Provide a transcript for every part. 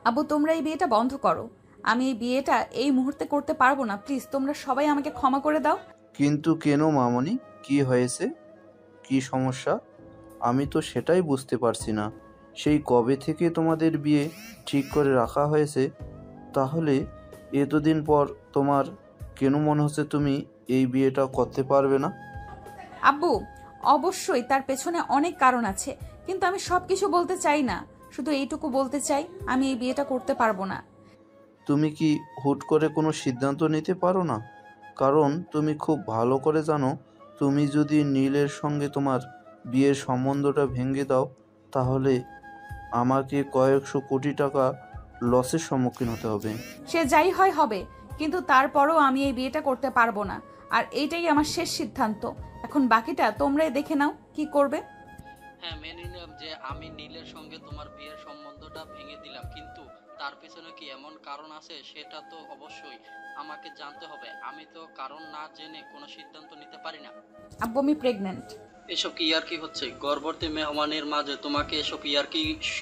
আব্বু, তোমরা এই বিয়েটা বন্ধ করো। আমি এই বিয়েটা এই মুহূর্তে করতে পারবো না। প্লিজ তোমরা সবাই আমাকে ক্ষমা করে দাও। কিন্তু কেন মামনি, কি হয়েছে? কি সমস্যা? আমি তো সেটাই বুঝতে পারছি না। সেই কবে থেকে তোমাদের বিয়ে ঠিক করে রাখা হয়েছে, তাহলে এতদিন পর তোমার কেন মনে হচ্ছে তুমি এই বিয়েটা করতে পারবে না? আব্বু, অবশ্যই তার পেছনে অনেক কারণ আছে, কিন্তু আমি সবকিছু বলতে চাই না। শুধু এইটুকু বলতে চাই, আমি এই বিয়েটা করতে পারবো না। তুমি কি হুট করে কোনো সিদ্ধান্ত নিতে পারো না? কারণ তুমি খুব ভালো করে জানো, তুমি যদি নীলের সঙ্গে তোমার বিয়ের সম্বন্ধটা ভেঙে দাও, তাহলে আমাকে কয়েকশো কোটি টাকা লসের সম্মুখীন হতে হবে। সে যাই হয় হবে, কিন্তু তারপরও আমি এই বিয়েটা করতে পারবো না। আর এইটাই আমার শেষ সিদ্ধান্ত। এখন বাকিটা তোমরাই দেখে নাও কি করবে। হ্যাঁ, মেনে নিলাম যে আমি নীলের সঙ্গে তোমার বিয়ের সম্বন্ধটা ভেঙে দিলাম, কিন্তু তার পেছনে কি এমন কারণ আছে সেটা তো অবশ্যই আমাকে জানতে হবে। আমি তো কারণ না জেনে কোনো সিদ্ধান্ত নিতে পারি না। আব্বু, আমি প্রেগনেন্ট। এসব কি ইয়ার্কি হচ্ছে? গর্ভবতী মেহমানের মাঝে তোমাকে এসব ইয়ার্কি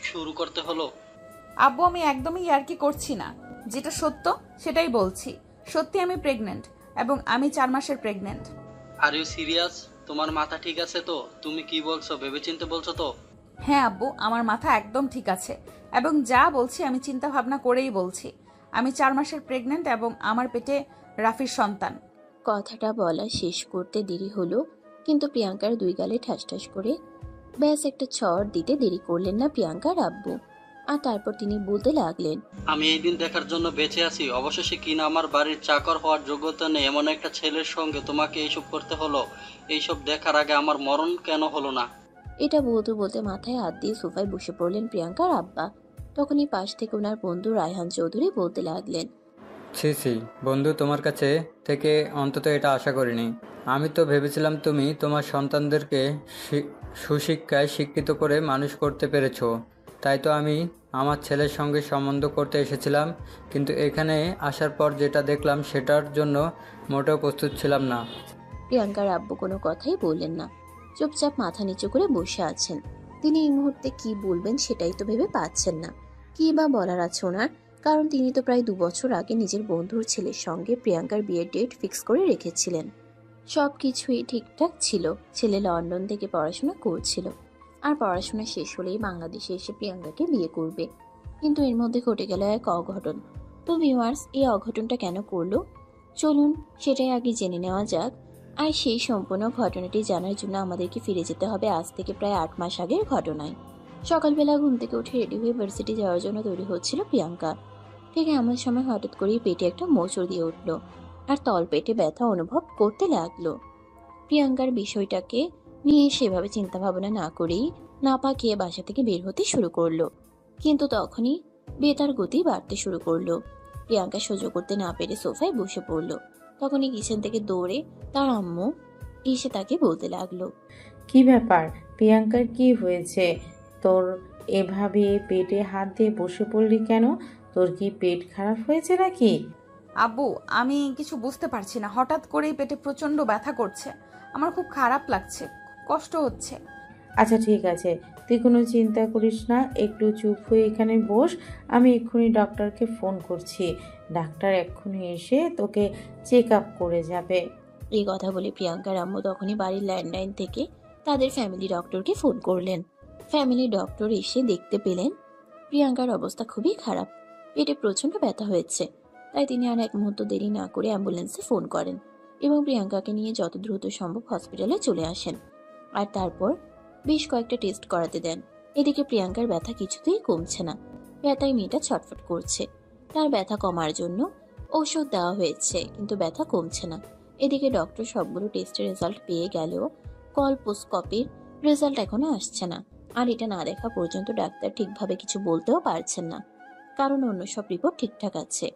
শুরু করতে হলো? আব্বু, আমি একদমই ইয়ার্কি করছি না। যেটা সত্য সেটাই বলছি। সত্যি আমি প্রেগনেন্ট, এবং আমি 4 মাসের প্রেগনেন্ট। Are you serious? তোমার মাথা ঠিক আছে তো? তুমি কি বলছো ভেবেচিন্তে বলছো তো? হ্যাঁ আব্বু, আমার মাথা একদম ঠিক আছে, এবং যা বলছি আমি চিন্তা ভাবনা করেই বলছি। আমি 4 মাসের প্রেগনেন্ট, এবং আমার পেটে রাফির সন্তান। কথাটা বলা শেষ করতে দেরি হলো, কিন্তু প্রিয়াঙ্কার 2 গালে ঠাস ঠাস করে ব্যাস একটা চড় দিতে দেরি করলেন না প্রিয়াঙ্কার আব্বু। আর তারপর তিনি বলতে লাগলেন, আমি এই দিন দেখার জন্য বেঁচে আছি। অবশেষে কিনা আমার বাড়ির চাকর হওয়ার যোগ্যতা নেই এমন একটা ছেলের সঙ্গে তোমাকে এইসব করতে হলো। এইসব দেখার আগে আমার মরণ কেন হলো না? এটা বলতে বলতে মাথায় হাত দিয়ে সোফায় বসে পড়লেন প্রিয়াঙ্কার আব্বা। তখনই পাশ থেকে ওনার বন্ধু রায়হান চৌধুরী বলতে লাগলেন, ছি ছি বন্ধু, তোমার কাছে থেকে অন্তত এটা আশা করিনি। আমি তো ভেবেছিলাম তুমি তোমার সন্তানদেরকে সুশিক্ষায় শিক্ষিত করে মানুষ করতে পেরেছো। তাই তো আমি আমার ছেলের সঙ্গে সম্বন্ধ করতে এসেছিলাম, কিন্তু এখানে আসার পর যেটা দেখলাম সেটার জন্য মোটেও প্রস্তুত ছিলাম না। প্রিয়াঙ্কার আব্বু কোনো কথাই বললেন না, চুপচাপ মাথা নিচু করে বসে আছেন। তিনি এই মুহূর্তে কি বলবেন সেটাই তো ভেবে পাচ্ছেন না। কি বা বলার আছে ওনার, কারণ তিনি তো প্রায় 2 বছর আগে নিজের বন্ধুর ছেলের সঙ্গে প্রিয়াঙ্কার বিয়ের ডেট ফিক্স করে রেখেছিলেন। সবকিছুই ঠিকঠাক ছিল। ছেলে লন্ডন থেকে পড়াশোনা করছিল, আর পড়াশোনা শেষ হলেই বাংলাদেশে এসে প্রিয়াঙ্কাকে বিয়ে করবে। কিন্তু এর মধ্যে ঘটে গেল এক অঘটন। তো ভিউয়ার্স, এই অঘটনটা কেন করলো চলুন সেটাই আগে জেনে নেওয়া যাক। আর সেই সম্পূর্ণ ঘটনাটি জানার জন্য আমাদেরকে ফিরে যেতে হবে আজ থেকে প্রায় 8 মাস আগের ঘটনায়। সকালবেলা ঘুম থেকে উঠে রেডি হয়ে ভার্সিটি যাওয়ার জন্য তৈরি হচ্ছিল প্রিয়াঙ্কা। ঠিক এমন সময় হঠাৎ করেই পেটে একটা মোচড় দিয়ে উঠল, আর তল পেটে ব্যথা অনুভব করতে লাগলো। প্রিয়াঙ্কার বিষয়টাকে নিয়ে সেভাবে চিন্তা ভাবনা না করেই নাপা খেয়ে বাসা থেকে বের হতে শুরু করলো। কিন্তু তখনই বেতার গতি বাড়তে শুরু করলো। প্রিয়াঙ্কা সহ্য করতে না পেরে সোফায় বসে পড়লো। তখনই কিচেন থেকে দৌড়ে তার আম্মু এসে তাকে বলতে লাগলো, কি ব্যাপার প্রিয়াঙ্কার, কি হয়েছে তোর? এভাবে পেটে হাত দিয়ে বসে পড়লি কেন? তোর কি পেট খারাপ হয়েছে নাকি? আব্বু, আমি কিছু বুঝতে পারছি না। হঠাৎ করেই পেটে প্রচন্ড ব্যথা করছে। আমার খুব খারাপ লাগছে, খুব কষ্ট হচ্ছে। আচ্ছা ঠিক আছে, তুই কোনো চিন্তা করিস না, একটু চুপ হয়ে এখানে বস। আমি এক্ষুনি ডক্টরকে ফোন করছি। ডাক্তার এক্ষুনি এসে তোকে চেক আপ করে যাবে। এই কথা বলে প্রিয়াঙ্কার আম্মু তখনই বাড়ির ল্যান্ডলাইন থেকে তাদের ফ্যামিলি ডক্টরকে ফোন করলেন। ফ্যামিলি ডক্টর এসে দেখতে পেলেন প্রিয়াঙ্কার অবস্থা খুবই খারাপ, পেটে প্রচন্ড ব্যথা হয়েছে। তাই তিনি আর এক মুহূর্ত দেরি না করে অ্যাম্বুলেন্সে ফোন করেন এবং প্রিয়াঙ্কাকে নিয়ে যত দ্রুত সম্ভব হসপিটালে চলে আসেন। আর তারপর বেশ কয়েকটা টেস্ট করাতে দেন। এদিকে প্রিয়াঙ্কার ব্যথা কিছুতেই কমছে না, ব্যথায় মেয়েটা ছটফট করছে। তার ব্যথা কমার জন্য ঔষধ দেওয়া হয়েছে, কিন্তু ব্যথা কমছে না। এদিকে ডক্টর সবগুলো টেস্টের রেজাল্ট পেয়ে গেলেও কলপোস্কোপির রেজাল্ট এখনো আসছে না। আর এটা না দেখা পর্যন্ত ডাক্তার ঠিকভাবে কিছু বলতেও পারছেন না, কারণ অন্য সব রিপোর্ট ঠিকঠাক আছে।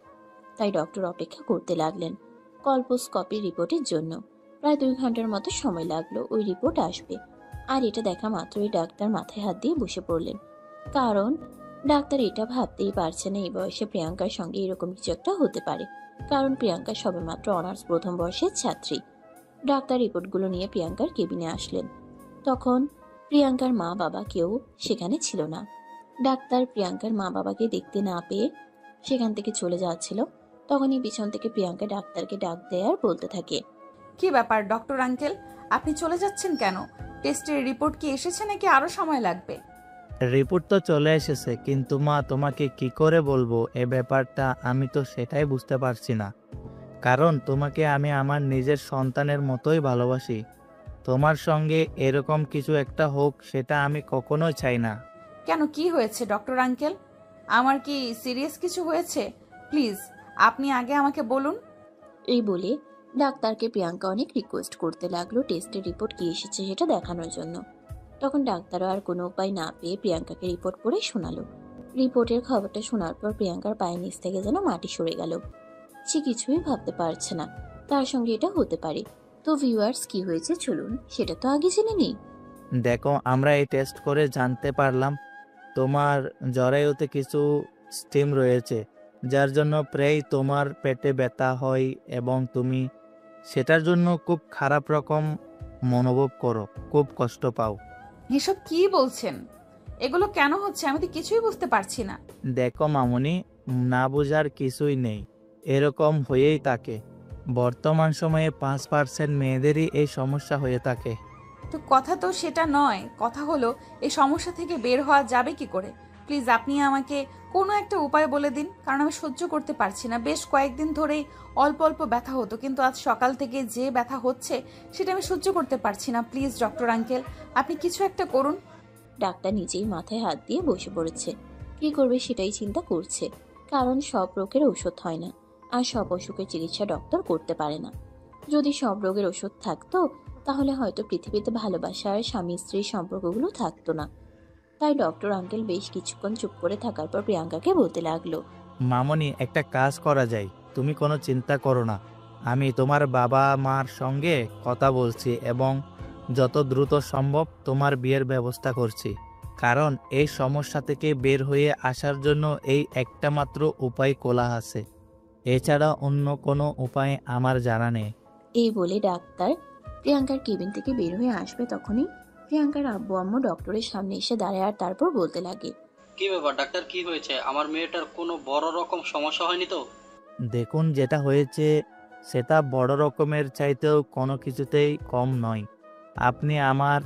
তাই ডক্টর অপেক্ষা করতে লাগলেন কলপোস্কোপির রিপোর্টের জন্য। প্রায় 2 ঘন্টার মতো সময় লাগলো ওই রিপোর্ট আসবে। আর এটা দেখা মাত্রই ডাক্তার মাথায় হাত দিয়ে বসে পড়লেন, কারণ ডাক্তার এটা ভাবতেই পারছে না এই বয়সে প্রিয়াঙ্কার সঙ্গে এরকম কিছু একটা হতে পারে, কারণ প্রিয়াঙ্কা সবেমাত্র অনার্স প্রথম বর্ষের ছাত্রী। ডাক্তার রিপোর্টগুলো নিয়ে প্রিয়াঙ্কার কেবিনে আসলেন। তখন প্রিয়াঙ্কার মা বাবা কেউ সেখানে ছিল না। ডাক্তার প্রিয়াঙ্কার মা বাবাকে দেখতে না পেয়ে সেখান থেকে চলে যাচ্ছিল। তখনই পিছন থেকে প্রিয়াঙ্কা ডাক্তারকে ডাক দেয় আর বলতে থাকে, কি ব্যাপার ডক্টর আঙ্কেল, আপনি চলে যাচ্ছেন কেন? টেস্টের রিপোর্ট কি এসেছে নাকি আরো সময় লাগবে? রিপোর্ট তো চলে এসেছে, কিন্তু মা তোমাকে কি করে বলবো এ ব্যাপারটা, আমি তো সেটাই বুঝতে পারছি না। কারণ তোমাকে আমি আমার নিজের সন্তানের মতোই ভালোবাসি। তোমার সঙ্গে এরকম কিছু একটা হোক সেটা আমি কখনোই চাই না। কেন, কি হয়েছে ডক্টর আঙ্কেল? আমার কি সিরিয়াস কিছু হয়েছে? প্লিজ আপনি আগে আমাকে বলুন। এই বলে ডাক্তারকে প্রিয়াঙ্কা অনেক রিকোয়েস্ট করতে লাগলো টেস্টের রিপোর্ট কি এসেছে সেটা দেখানোর জন্য। তখন ডাক্তারও আর কোনো উপায় না পেয়ে প্রিয়াঙ্কাকে রিপোর্ট পড়ে শোনালো। রিপোর্টের খবরটা শোনার পর প্রিয়াঙ্কার পায়ের নিচ থেকে যেন মাটি সরে গেল। সে কিছুই ভাবতে পারছে না তার সঙ্গে এটা হতে পারে। তো ভিউয়ার্স, কি হয়েছে চলুন সেটা তো আগে জেনে নেই। দেখো, আমরা এই টেস্ট করে জানতে পারলাম তোমার জরায়ুতে কিছু স্টিম রয়েছে, যার জন্য প্রায় তোমার পেটে ব্যথা হয় এবং তুমি সেটার জন্য খুব খারাপ রকম মনোভব করো, খুব কষ্ট পাও। এসব কি বলছেন? এগুলো কেন হচ্ছে আমি তো কিছুই বুঝতে পারছি না। দেখো মামুনি, না বোঝার কিছুই নেই, এরকম হয়েই থাকে। বর্তমান সময়ে 5% মেয়েদেরই এই সমস্যা হয়ে থাকে। তো কথা তো সেটা নয়, কথা হলো এই সমস্যা থেকে বের হওয়া যাবে কি করে? প্লিজ আপনি আমাকে কোনো একটা উপায় বলে দিন, কারণ আমি সহ্য করতে পারছি না। বেশ কয়েকদিন ধরেই অল্প অল্প ব্যথা হতো, কিন্তু আজ সকাল থেকে যে ব্যথা হচ্ছে সেটা আমি সহ্য করতে পারছি না। প্লিজ ডক্টর আঙ্কেল, আপনি কিছু একটা করুন। ডাক্তার নিজেই মাথায় হাত দিয়ে বসে পড়েছে। কি করবে সেটাই চিন্তা করছে, কারণ সব রোগের ওষুধ হয় না, আর সব অসুখের চিকিৎসা ডক্টর করতে পারে না। যদি সব রোগের ওষুধ থাকতো তাহলে হয়তো পৃথিবীতে ভালোবাসা আর স্বামী স্ত্রীর সম্পর্কগুলো থাকতো না। তাই ডক্টর আঙ্কেল বেশ কিছুক্ষণ চুপ করে থাকার পর প্রিয়াঙ্কাকে বলতে লাগলো, মামনি, একটা কাজ করা যায়, তুমি কোনো চিন্তা করো না। আমি তোমার বাবা মার সঙ্গে কথা বলছি এবং যত দ্রুত সম্ভব তোমার বিয়ের ব্যবস্থা করছি। কারণ এই সমস্যা থেকে বের হয়ে আসার জন্য এই একটা মাত্র উপায় খোলা আছে, এছাড়া অন্য কোনো উপায় আমার জানা নেই। এই বলে ডাক্তার প্রিয়াঙ্কার কেবিন থেকে বের হয়ে আসবে তখনই প্রিয়াঙ্কার আব্বু আম্মু ডক্টরের সামনে এসে দাঁড়ায় আর তারপর বলতে লাগে, কি ব্যাপার ডাক্তার, কি হয়েছে? আমার মেয়েটার কোনো বড় রকম সমস্যা হয়নি তো? দেখুন, যেটা হয়েছে সেটা বড় রকমের চাইতেও কোনো কিছুতেই কম নয়। আপনি আমার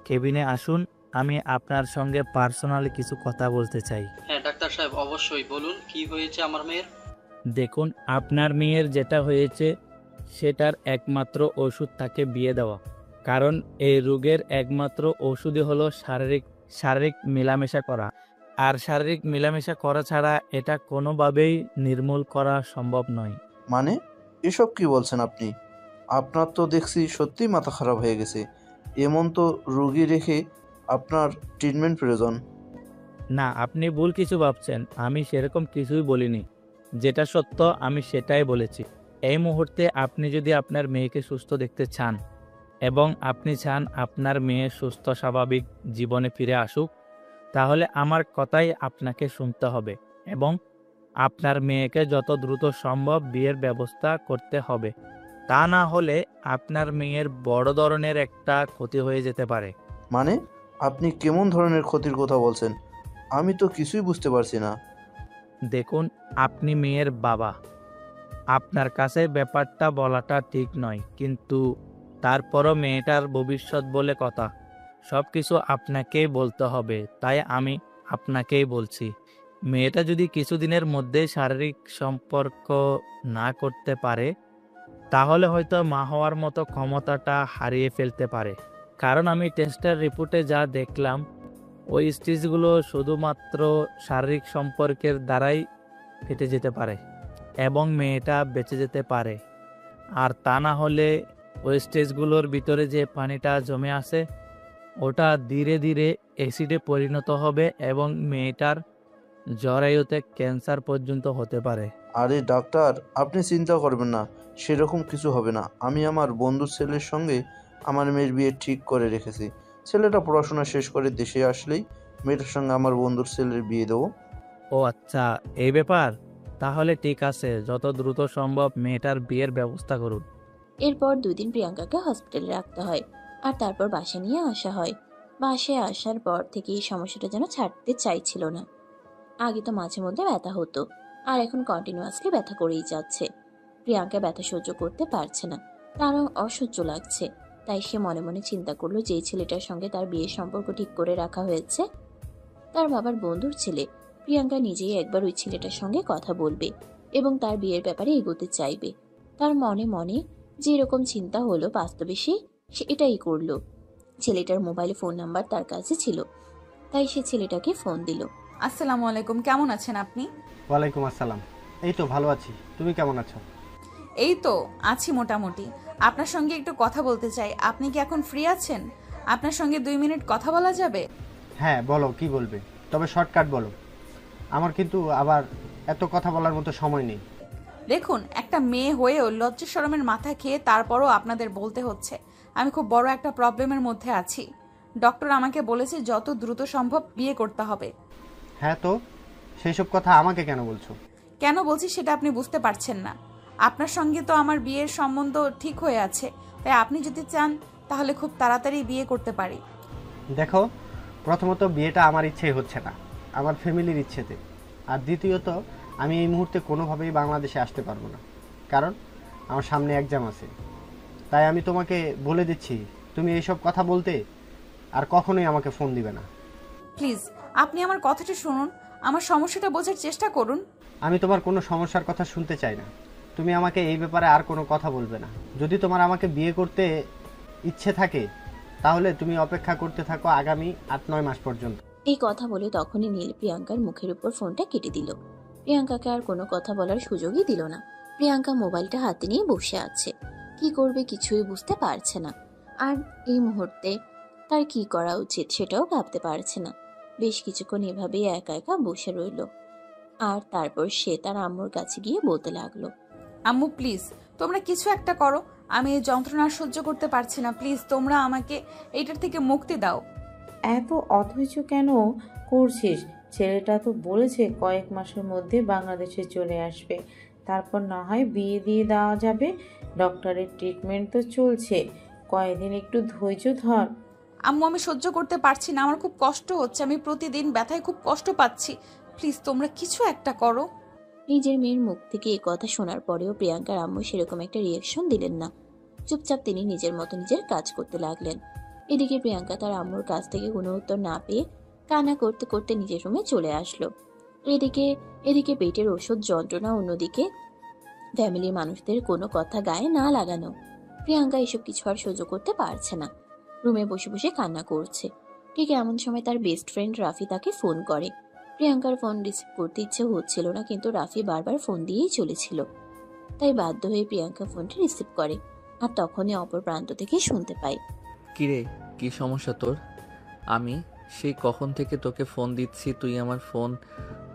কেবিনে আসুন, আমি আপনার সঙ্গে পার্সোনালি কিছু কথা বলতে চাই। হ্যাঁ ডাক্তার সাহেব, অবশ্যই বলুন, কি হয়েছে আমার মেয়ের? দেখুন, আপনার মেয়ের যেটা হয়েছে সেটার একমাত্র ওষুধ তাকে বিয়ে দেওয়া। কারণ এই রোগের একমাত্র ওষুধই হলো শারীরিক মেলামেশা করা, আর শারীরিক মেলামেশা করা ছাড়া এটা কোনোভাবেই নির্মূল করা সম্ভব নয়। মানে এসব কি বলছেন আপনি? আপনার তো দেখছি সত্যিই মাথা খারাপ হয়ে গেছে। এমন তো রোগী রেখে আপনার ট্রিটমেন্ট প্রয়োজন। না, আপনি ভুল কিছু ভাবছেন, আমি সেরকম কিছুই বলিনি। যেটা সত্য আমি সেটাই বলেছি। এই মুহূর্তে আপনি যদি আপনার মেয়েকে সুস্থ দেখতে চান এবং আপনি চান আপনার মেয়ে সুস্থ স্বাভাবিক জীবনে ফিরে আসুক, তাহলে আমার কথাই আপনাকে শুনতে হবে এবং আপনার মেয়েকে যত দ্রুত সম্ভব বিয়ের ব্যবস্থা করতে হবে। তা না হলে আপনার মেয়ের বড় ধরনের একটা ক্ষতি হয়ে যেতে পারে। মানে আপনি কেমন ধরনের ক্ষতির কথা বলছেন? আমি তো কিছুই বুঝতে পারছি না। দেখুন, আপনি মেয়ের বাবা, আপনার কাছে ব্যাপারটা বলাটা ঠিক নয়, কিন্তু তারপরও মেয়েটার ভবিষ্যৎ বলে কথা, সব কিছু আপনাকেই বলতে হবে। তাই আমি আপনাকেই বলছি, মেয়েটা যদি কিছুদিনের মধ্যে শারীরিক সম্পর্ক না করতে পারে তাহলে হয়তো মা হওয়ার মতো ক্ষমতাটা হারিয়ে ফেলতে পারে। কারণ আমি টেস্টের রিপোর্টে যা দেখলাম, ওই স্টেজগুলো শুধুমাত্র শারীরিক সম্পর্কের দ্বারাই ফেটে যেতে পারে এবং মেয়েটা বেঁচে যেতে পারে। আর তা না হলে ওই স্টেজগুলোর ভিতরে যে পানিটা জমে আছে ওটা ধীরে ধীরে অ্যাসিডে পরিণত হবে এবং মেয়েটার জরায়ুতে ক্যান্সার পর্যন্ত হতে পারে। আরে ডাক্তার, আপনি চিন্তা করবেন না, সেরকম কিছু হবে না। আমি আমার বন্ধুর ছেলের সঙ্গে আমার মেয়ের বিয়ে ঠিক করে রেখেছি। ছেলেটা পড়াশোনা শেষ করে দেশে আসলেই মেয়েটার সঙ্গে আমার বন্ধুর ছেলের বিয়ে দেবো। ও আচ্ছা, এই ব্যাপার। তাহলে ঠিক আছে, যত দ্রুত সম্ভব মেয়েটার বিয়ের ব্যবস্থা করুন। এরপর 2 দিন প্রিয়াঙ্কাকে হসপিটালে রাখতে হয় আর তারপর বাসে নিয়ে আসা হয়। বাসায় আসার পর থেকে এই সমস্যাটা যেন ছাড়তে চাইছিল না। আগে তো মাঝে মধ্যে ব্যথা হতো, আর এখন কন্টিনিউয়াসলি ব্যথা করেই যাচ্ছে। প্রিয়াঙ্কা ব্যথা সহ্য করতে পারছে না, তারও অসহ্য লাগছে। তাই সে মনে মনে চিন্তা করলো, যে ছেলেটার সঙ্গে তার বিয়ের সম্পর্ক ঠিক করে রাখা হয়েছে তার বাবার বন্ধুর ছেলে, প্রিয়াঙ্কা নিজেই একবার ওই ছেলেটার সঙ্গে কথা বলবে এবং তার বিয়ের ব্যাপারে এগোতে চাইবে। তার মনে মনে যে এরকম চিন্তা হলো, বাস্তবে সে এটাই করলো। ছেলেটার মোবাইলে ফোন নাম্বার তার কাছে ছিল, তাই সে ছেলেটাকে ফোন দিল। আসসালামু আলাইকুম, কেমন আছেন আপনি? ওয়ালাইকুম আসসালাম। এই তো ভালো আছি, তুমি কেমন আছো? এই তো আছি মোটামুটি। আপনার সঙ্গে একটু কথা বলতে চাই। আপনি কি এখন ফ্রি আছেন? আপনার সঙ্গে 2 মিনিট কথা বলা যাবে? হ্যাঁ বলো, কি বলবে, তবে শর্টকাট বলো। আমার কিন্তু আবার এত কথা বলার মতো সময় নেই। দেখুন, একটা মেয়ে হয়েও লজ্জা শরমের মাথা খেয়ে তারপরও আপনাদের বলতে হচ্ছে আমি খুব বড় একটা প্রবলেমের মধ্যে আছি। ডক্টর আমাকে বলেছে যত দ্রুত সম্ভব বিয়ে করতে হবে। হ্যাঁ, তো সেই সব কথা আমাকে কেন বলছো? কেন বলছি সেটা আপনি বুঝতে পারছেন না। আপনার সঙ্গে তো আমার বিয়ের সম্বন্ধ ঠিক হয়ে আছে, তাই আপনি যদি চান তাহলে খুব তাড়াতাড়ি বিয়ে করতে পারি। দেখো, প্রথমত বিয়েটা আমার ইচ্ছেই হচ্ছে না, আমার ফ্যামিলির ইচ্ছেতে। আর দ্বিতীয়ত, আমি এই মুহূর্তে কোনোভাবেই বাংলাদেশে আসতে পারবো না, কারণ আমার সামনে এক্সাম আছে। তাই আমি তোমাকে বলে দিচ্ছি, তুমি এইসব কথা বলতে আর কখনোই আমাকে ফোন দিবে না। প্লিজ আপনি আমার কথাটা শুনুন, আমার সমস্যাটা বোঝার চেষ্টা করুন। আমি তোমার কোনো সমস্যার কথা শুনতে চাই না। তুমি আমাকে এই ব্যাপারে আর কোনো কথা বলবে না। যদি তোমার আমাকে বিয়ে করতে ইচ্ছে থাকে তাহলে তুমি অপেক্ষা করতে থাকো আগামী 8-9 মাস পর্যন্ত। এই কথা বলে তখনই নীল প্রিয়াঙ্কার মুখের উপর ফোনটা কেটে দিল। প্রিয়াঙ্কাকে আর কোনো কথা বলার সুযোগই দিল না। প্রিয়াঙ্কা মোবাইলটা হাতে নিয়ে বসে আছে, কি করবে কিছুই বুঝতে পারছে না। আর এই মুহূর্তে তার কি করা উচিত সেটাও ভাবতে পারছে না। বেশ কিছুক্ষণ এভাবেই একা একা বসে রইল। আর তারপর সে তার আম্মুর কাছে গিয়ে বলতে লাগলো, আম্মু প্লিজ তোমরা কিছু একটা করো, আমি এই যন্ত্রণা সহ্য করতে পারছি না। প্লিজ তোমরা আমাকে এইটার থেকে মুক্তি দাও। এত অধৈর্য কেন করছিস? ছেলেটা তো বলেছে কয়েক মাসের মধ্যে বাংলাদেশে চলে আসবে, তারপর না হয় বিয়ে দিয়ে দেওয়া যাবে। ডক্টরের ট্রিটমেন্ট তো চলছে, কয়েকদিন একটু ধৈর্য ধর। আম্মু আমি সহ্য করতে পারছি না, আমার খুব কষ্ট হচ্ছে, আমি প্রতিদিন ব্যথায় খুব কষ্ট পাচ্ছি। প্লিজ তোমরা কিছু একটা করো। নিজের মেয়ের মুখ থেকে এই কথা শোনার পরেও প্রিয়াঙ্কার আম্মু সেরকম একটা রিয়েকশন দিলেন না। চুপচাপ তিনি নিজের মতো নিজের কাজ করতে লাগলেন। এদিকে প্রিয়াঙ্কা তার আম্মুর কাছ থেকে কোনো উত্তর না পেয়ে কান্না করতে করতে নিজের রুমে চলে আসলো। এদিকে এদিকে পেটের ওষুধ যন্ত্রণা, অন্যদিকে ফ্যামিলির মানুষদের কোনো কথা গায়ে না লাগানো। প্রিয়াঙ্কা এসব কিছু আর সহ্য করতে পারছে না, রুমে বসে বসে কান্না করছে। ঠিক এমন সময় তার বেস্ট ফ্রেন্ড রাফি তাকে ফোন করে। প্রিয়াঙ্কার ফোন রিসিভ করতে ইচ্ছে হচ্ছিল না, কিন্তু রাফি বারবার ফোন দিয়েই চলেছিল। তাই বাধ্য হয়ে প্রিয়াঙ্কা ফোনটি রিসিভ করে, আর তখনই অপর প্রান্ত থেকে শুনতে পায়, কিরে, কি সমস্যা তোর? আমি সেই কখন থেকে তোকে ফোন দিচ্ছি, তুই আমার ফোন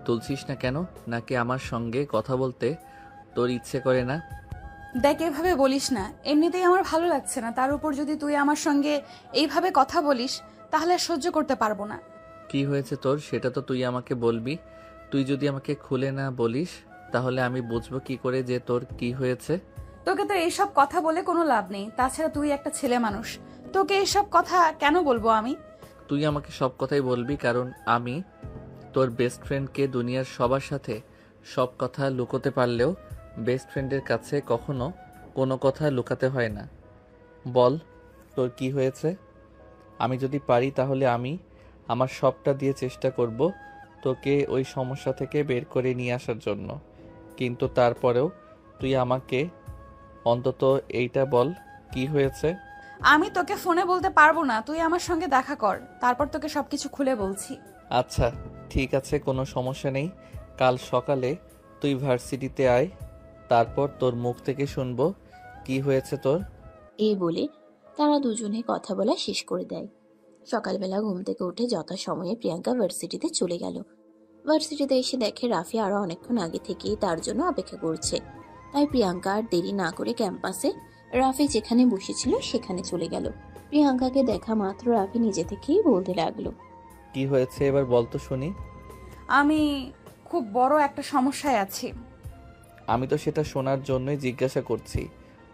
তুলছিস না কেন? নাকি আমার সঙ্গে কথা বলতে তোর ইচ্ছে করে না? দেখ এভাবে বলিস না, এমনিতেই আমার ভালো লাগছে না, তার উপর যদি তুই আমার সঙ্গে এইভাবে কথা বলিস তাহলে আর সহ্য করতে পারবো না। কি হয়েছে তোর সেটা তো তুই আমাকে বলবি। তুই যদি আমাকে খুলে না বলিস তাহলে আমি বুঝবো কি করে যে তোর কি হয়েছে? তোকে তো এইসব কথা বলে কোনো লাভ নেই, তাছাড়া তুই একটা ছেলে মানুষ, তোকে এইসব কথা কেন বলবো আমি? তুই আমাকে সব কথাই বলবি, কারণ আমি তোর বেস্ট ফ্রেন্ডকে দুনিয়ার সবার সাথে সব কথা লুকোতে পারলেও বেস্ট ফ্রেন্ডের কাছে কখনো কোনো কথা লুকাতে হয় না। বল তোর কি হয়েছে? আমি যদি পারি তাহলে আমি আমার সবটা দিয়ে চেষ্টা করব তোকে ওই সমস্যা থেকে বের করে নিয়ে আসার জন্য, কিন্তু তারপরেও তুই আমাকে অন্তত এইটা বল কি হয়েছে। আমি তোকে ফোনে বলতে পারবো না, তুই আমার সঙ্গে দেখা কর, তারপর তোকে সবকিছু খুলে বলছি। আচ্ছা ঠিক আছে, কোনো সমস্যা নেই। কাল সকালে তুই ভার্সিটিতে আয়, তারপর তোর মুখ থেকে শুনবো কি হয়েছে তোর। এই বলে তারা দুজনে কথা বলা শেষ করে দেয়। সকালবেলা ঘুম থেকে উঠে যথাসময়ে প্রিয়াঙ্কা ভার্সিটিতে চলে গেল। ভার্সিটিতে এসে দেখে রাফি আরো অনেকক্ষণ আগে থেকেই তার জন্য অপেক্ষা করছে। তাই প্রিয়াঙ্কা আর দেরি না করে ক্যাম্পাসে রাফি যেখানে বসেছিল সেখানে চলে গেল। প্রিয়াঙ্কাকে দেখা মাত্র রাফি নিজে থেকেই বলতে লাগলো, কি হয়েছে এবার বল তো শুনি। আমি খুব বড় একটা সমস্যায় আছি। আমি তো সেটা শোনার জন্যই জিজ্ঞাসা করছি,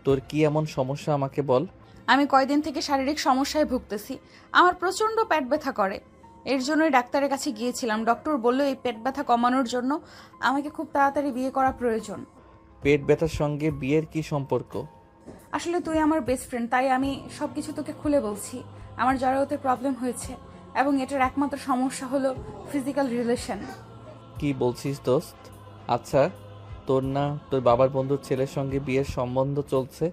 তোর কি এমন সমস্যা আমাকে বল। আমি কয়দিন থেকে শারীরিক সমস্যায় ভুগতেছি। আমার প্রচণ্ড পেট ব্যথা করে। এর জন্যই ডাক্তারের কাছে গিয়েছিলাম। ডক্টর বলল এই পেট ব্যথা কমানোর জন্য আমাকে খুব তাড়াতাড়ি বিয়ে করা প্রয়োজন। পেট ব্যথার সঙ্গে বিয়ের কি সম্পর্ক? আসলে তুই আমার বেস্ট ফ্রেন্ড, তাই আমি সবকিছু তোকে খুলে বলছি। আমার জরায়ুতে প্রবলেম হয়েছে এবং এটার একমাত্র সমস্যা হলো ফিজিক্যাল রিলেশন। কি বলছিস দোস্ত? আচ্ছা, তোর না তোর বাবার বন্ধুর ছেলের সঙ্গে বিয়ের সম্বন্ধ চলছে,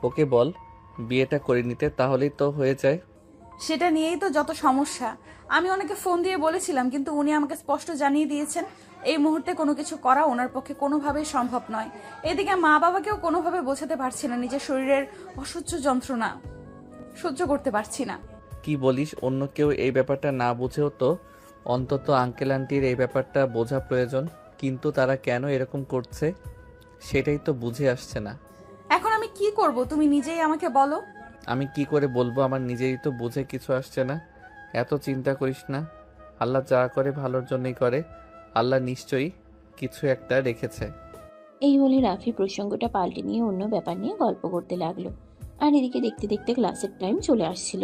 ওকে বল বিয়েটা করে নিতে, তাহলেই তো হয়ে যায়। সেটা নিয়েই তো যত সমস্যা। আমি ওনাকে ফোন দিয়ে বলেছিলাম, কিন্তু উনি আমাকে স্পষ্ট জানিয়ে দিয়েছেন এই মুহূর্তে কোনো কিছু করা ওনার পক্ষে কোনোভাবেই সম্ভব নয়। এদিকে মা বাবাকেও কোনোভাবে বোঝাতে পারছি না, নিজের শরীরের অসহ্য যন্ত্রণা সহ্য করতে পারছি না। কি বলিস? অন্য কেউ এই ব্যাপারটা না বুঝেও তো অন্তত আঙ্কেল আন্টির এই ব্যাপারটা বোঝা প্রয়োজন, কিন্তু তারা কেন এরকম করছে সেটাই তো বুঝে আসছে না। এখন আমি কি করব তুমি নিজেই আমাকে বলো। আমি কি করে বলবো? আমার নিজেই তো বুঝে কিছু আসছে না। এত চিন্তা করিস না, আল্লাহ যা করে ভালোর জন্যই করে। আল্লাহ নিশ্চয়ই কিছু একটা রেখেছে। এই বলে রাফি প্রসঙ্গটা পাল্টে নিয়ে অন্য ব্যাপার নিয়ে গল্প করতে লাগলো। আর এদিকে দেখতে দেখতে ক্লাসের টাইম চলে আসছিল,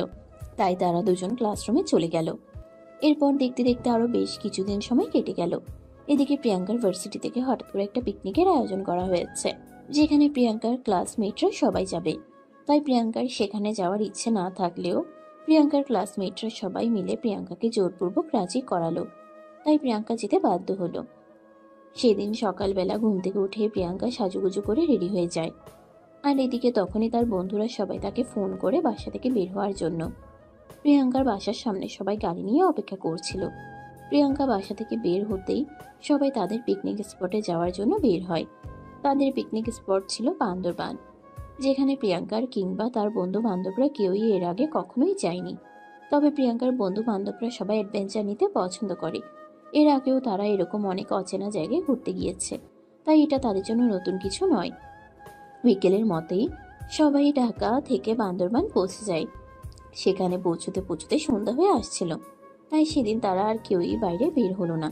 তাই তারা দুজন ক্লাসরুমে চলে গেল। এরপর দেখতে দেখতে আরো বেশ কিছুদিন সময় কেটে গেল। এদিকে প্রিয়াঙ্কার ভার্সিটি থেকে হঠাৎ করে একটা পিকনিকের আয়োজন করা হয়েছে, যেখানে প্রিয়াঙ্কার ক্লাসমেটরা সবাই যাবে। তাই প্রিয়াঙ্কার সেখানে যাওয়ার ইচ্ছে না থাকলেও প্রিয়াঙ্কার ক্লাসমেটরা সবাই মিলে প্রিয়াঙ্কাকে জোরপূর্বক রাজি করালো, তাই প্রিয়াঙ্কা যেতে বাধ্য হলো। সেদিন সকালবেলা ঘুম থেকে উঠে প্রিয়াঙ্কা সাজুগুজু করে রেডি হয়ে যায়। আর এদিকে তখনই তার বন্ধুরা সবাই তাকে ফোন করে বাসা থেকে বের হওয়ার জন্য। প্রিয়াঙ্কার বাসার সামনে সবাই গাড়ি নিয়ে অপেক্ষা করছিল। প্রিয়াঙ্কা বাসা থেকে বের হতেই সবাই তাদের পিকনিক স্পটে যাওয়ার জন্য বের হয়। তাদের পিকনিক স্পট ছিল বান্দরবান, যেখানে প্রিয়াঙ্কার কিংবা তার বন্ধু বান্ধবরা কেউই এর আগে কখনোই যায়নি। তবে প্রিয়াঙ্কার বন্ধু বান্ধবরা সবাই অ্যাডভেঞ্চার নিতে পছন্দ করে। এর আগেও তারা এরকম অনেক অচেনা জায়গায় ঘুরতে গিয়েছে, তাই এটা তাদের জন্য নতুন কিছু নয়। বিকেলের মতেই সবাই ঢাকা থেকে বান্দরবান পৌঁছে যায়। সেখানে পৌঁছতে পৌঁছতে সন্ধ্যা হয়ে আসছিল, তাই সেদিন তারা আর কেউই বাইরে বের হলো না।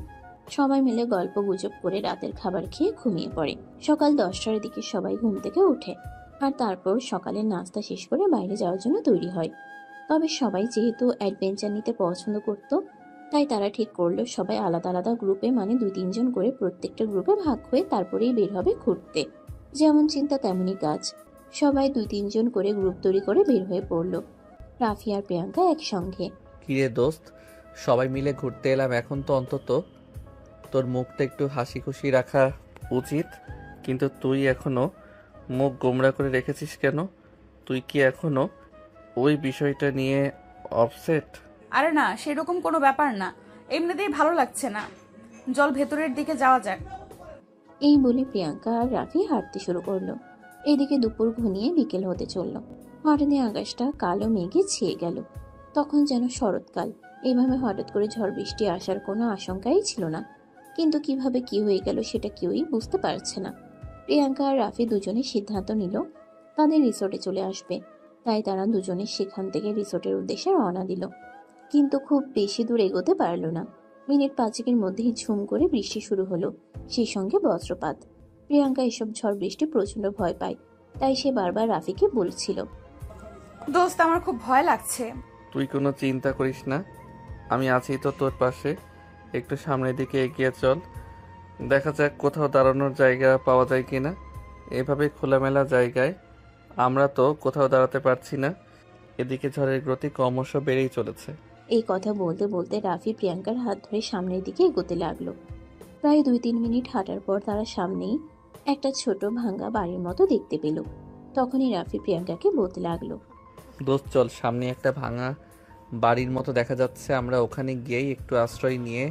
সবাই মিলে গল্প গুজব করে রাতের খাবার খেয়ে ঘুমিয়ে পড়ে। সকাল 10টার দিকে সবাই ঘুম থেকে ওঠে আর তারপর সকালের নাস্তা শেষ করে বাইরে যাওয়ার জন্য তৈরি হয়। তবে সবাই যেহেতু অ্যাডভেঞ্চার নিতে পছন্দ করত, তাই তারা ঠিক করলো সবাই আলাদা আলাদা গ্রুপে, মানে 2-3 জন করে প্রত্যেকটা গ্রুপে ভাগ হয়ে তারপরেই বের হবে ঘুরতে। যেমন চিন্তা তেমনই কাজ, সবাই 2-3 জন করে গ্রুপ তৈরি করে বের হয়ে পড়লো, রাফি আর প্রিয়াঙ্কা একসঙ্গে। কিরে দোস্ত, সবাই মিলে ঘুরতে এলাম, এখন তো অন্তত তোর মুখটা একটু হাসি খুশি রাখা উচিত, কিন্তু তুই এখনো মুখ গোমড়া করে রেখেছিস কেন? তুই কি এখনো ওই বিষয়টা নিয়ে অপসেট? আরে না, সেরকম কোনো ব্যাপার না, এমনিতেই ভালো লাগছে না, জল ভেতরের দিকে যাওয়া যাক। এই বলে প্রিয়াঙ্কা আর রাফি হাঁটতে শুরু করলো। এদিকে দুপুর ঘনিয়ে বিকেল হতে চলল। হঠাৎই আকাশটা কালো মেঘে ছেয়ে গেল। তখন যেন শরৎকাল। এইভাবে হঠাৎ করে ঝড় বৃষ্টি আসার কোনো আশঙ্কাই ছিল না, কিন্তু কিভাবে কি হয়ে গেল সেটা কেউই বুঝতে পারছে না। প্রিয়াঙ্কা আর রাফি দুজনে সিদ্ধান্ত নিল তাদের রিসোর্টে চলে আসবে, তাই তারা দুজনে সেখান থেকে রিসোর্টের উদ্দেশ্যে রওনা দিল। কিন্তু খুব বেশি দূর এগোতে পারল না। মিনিট 5-এর মধ্যেই ঝুম করে বৃষ্টি শুরু হলো, সেই সঙ্গে বজ্রপাত। প্রিয়াঙ্কা এসব ঝড় বৃষ্টি প্রচন্ড ভয় পায়, তাই সে বারবার রাফিকে বলছিল, দোস্ত আমার খুব ভয় লাগছে। তুই কোনো চিন্তা করিস না, আমি আছি তো তোর পাশে। একটু সামনের দিকে এগিয়ে চল, দেখা যাক কোথাও দাঁড়ানোর জায়গা পাওয়া যায় কিনা। এভাবে খোলামেলা জায়গায় আমরা তো কোথাও দাঁড়াতে পারছি না। এদিকে ঝড়ের গতি ক্রমশ বেড়েই চলেছে। এই কথা বলতে বলতে রাফি প্রিয়াঙ্কার হাত ধরে সামনের দিকে এগোতে লাগলো। প্রায় 2-3 মিনিট হাঁটার পর তারা সামনেই একটা ছোট ভাঙা বাড়ির মতো দেখতে পেল। তখনই রাফি প্রিয়াঙ্কাকে বলতে লাগলো, দোস্ত চল, সামনে একটা ভাঙা বাড়ির মতো দেখা যাচ্ছে, আমরা ওখানে গিয়েই একটু আশ্রয় নিয়ে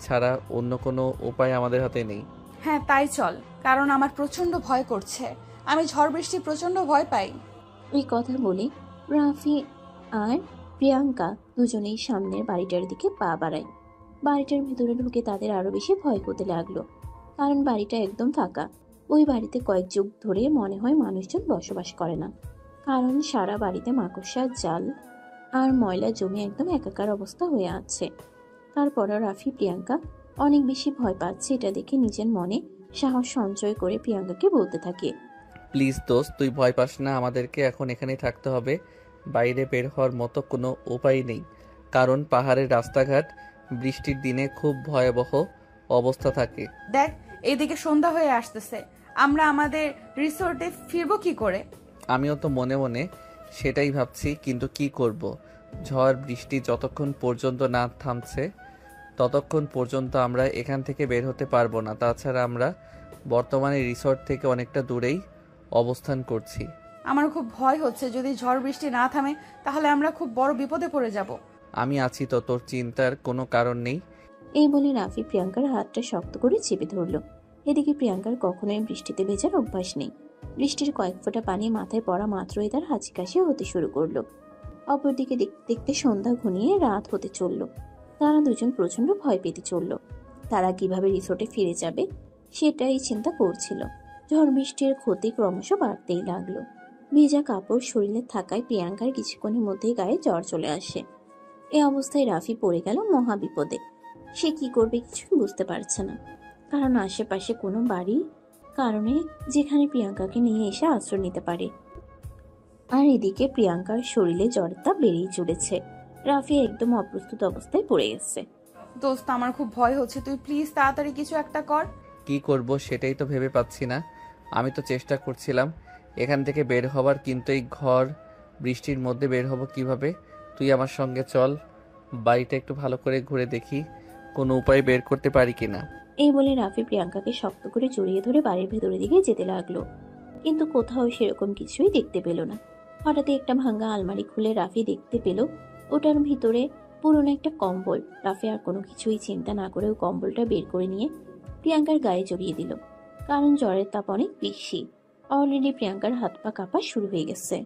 ছাড়া অন্য কোনো উপায় আমাদের হাতে নেই। হ্যাঁ তাই চল, কারণ আমার প্রচন্ড ভয় করছে, আমি ঝড় বৃষ্টি প্রচন্ড ভয় পাই। এই কথা বলে রাফি আর প্রিয়াঙ্কা দুজনেই সামনের বাড়িটার দিকে পা বাড়ায়। বাড়িটার ভেতরে ঢুকে তাদের আরো বেশি ভয় হতে লাগলো, কারণ বাড়িটা একদম ফাঁকা। ওই বাড়িতে কয়েক যুগ ধরে মনে হয় মানুষজন বসবাস করে না, কারণ সারা বাড়িতে মাকড়সার জাল আর ময়লা জমে একদম একাকার অবস্থা হয়ে আছে। তারপরও রাফি প্রিয়াঙ্কা অনেক বেশি ভয় পাচ্ছে। এটা দেখে নিজের মনে সাহস সঞ্চয় করে প্রিয়াঙ্কাকে বলতে থাকে, প্লিজ দোস্ত, তুই ভয় পাস না। আমাদেরকে এখন এখানেই থাকতে হবে। বাইরে বের হওয়ার মতো কোনো উপায় নেই, কারণ পাহাড়ের রাস্তাঘাট বৃষ্টির দিনে খুব ভয়াবহ অবস্থা থাকে। দেখ, এইদিকে সন্ধ্যা হয়ে আসতেছে, আমরা আমাদের রিসোর্টে ফিরবো কি করে? আমিও তো মনে মনে সেটাই ভাবছি, কিন্তু কি করব? ঝড় বৃষ্টি যতক্ষণ পর্যন্ত না থামছে ততক্ষণ পর্যন্ত আমরা এখান থেকে বের হতে পারবো না। তাছাড়া আমরা বর্তমানে রিসর্ট থেকে অনেকটা দূরেই অবস্থান করছি। আমার খুব ভয় হচ্ছে, যদি ঝড় বৃষ্টি না থামে তাহলে আমরা খুব বড় বিপদে পড়ে যাব। আমি আছি তো, তোর চিন্তার কোনো কারণ নেই। এই বলে রাফি প্রিয়াঙ্কার হাতটা শক্ত করে চেপে ধরল। এদিকে প্রিয়াঙ্কার কখনোই বৃষ্টিতে ভেজার অভ্যাস নেই। বৃষ্টির কয়েক ফোঁটা পানি মাথায় পড়া মাত্রই তার হাঁচি কাশি হতে শুরু করলো। অপরদিকে দেখতে দেখতে সন্ধ্যা ঘনিয়ে রাত হতে চলল। তারা দুজন প্রচন্ড ভয় পেতে চলল। তারা কিভাবে রিসোর্টে ফিরে যাবে সেটাই চিন্তা করছিল। ঝড় বৃষ্টির ক্ষতি ক্রমশ বাড়তেই লাগলো। ভেজা কাপড় শরীরে থাকায় প্রিয়াঙ্কার কিছুক্ষণের মধ্যেই গায়ে জ্বর চলে আসে। এ অবস্থায় রাফি পড়ে গেল মহা বিপদে। সে কি করবে কিছুই বুঝতে পারছে না, কারণ আশেপাশে কোনো বাড়ি কারণে যেখানে প্রিয়াঙ্কাকে নিয়ে এসে আশ্রয় নিতে পারে। আর এদিকে প্রিয়াঙ্কার শরীরে জ্বরের তাপ বেড়েই চলেছে। রাফি একদম অপ্রস্তুত অবস্থায় পড়ে গেছে। দোস্ত, আমার খুব ভয় হচ্ছে, তুই প্লিজ তাড়াতাড়ি কিছু একটা কর। কি করব সেটাই তো ভেবে পাচ্ছি না। আমি তো চেষ্টা করছিলাম এখান থেকে বের হবার, কিন্তু এই ঘর বৃষ্টির মধ্যে বের হব কিভাবে? তুই আমার সঙ্গে চল, বাড়িটা একটু ভালো করে ঘুরে দেখি কোনো উপায় বের করতে পারি কিনা। এই বলে রাফি প্রিয়াঙ্কাকে শক্ত করে জড়িয়ে ধরে বাড়ির ভেতরের দিকে যেতে লাগলো, কিন্তু কোথাও সেরকম কিছুই দেখতে পেল না। হঠাৎ একটা ভাঙা আলমারি খুলে রাফি দেখতে পেল ওটার ভিতরে পুরনো একটা কম্বল। রাফি আর কোনো কিছুই চিন্তা না করে কম্বলটা বের করে নিয়ে প্রিয়াঙ্কার গায়ে জড়িয়ে দিল, কারণ জ্বরের তাপ অনেক বেশি। অলরেডি প্রিয়াঙ্কার হাত পা কাঁপা শুরু হয়ে গেছে।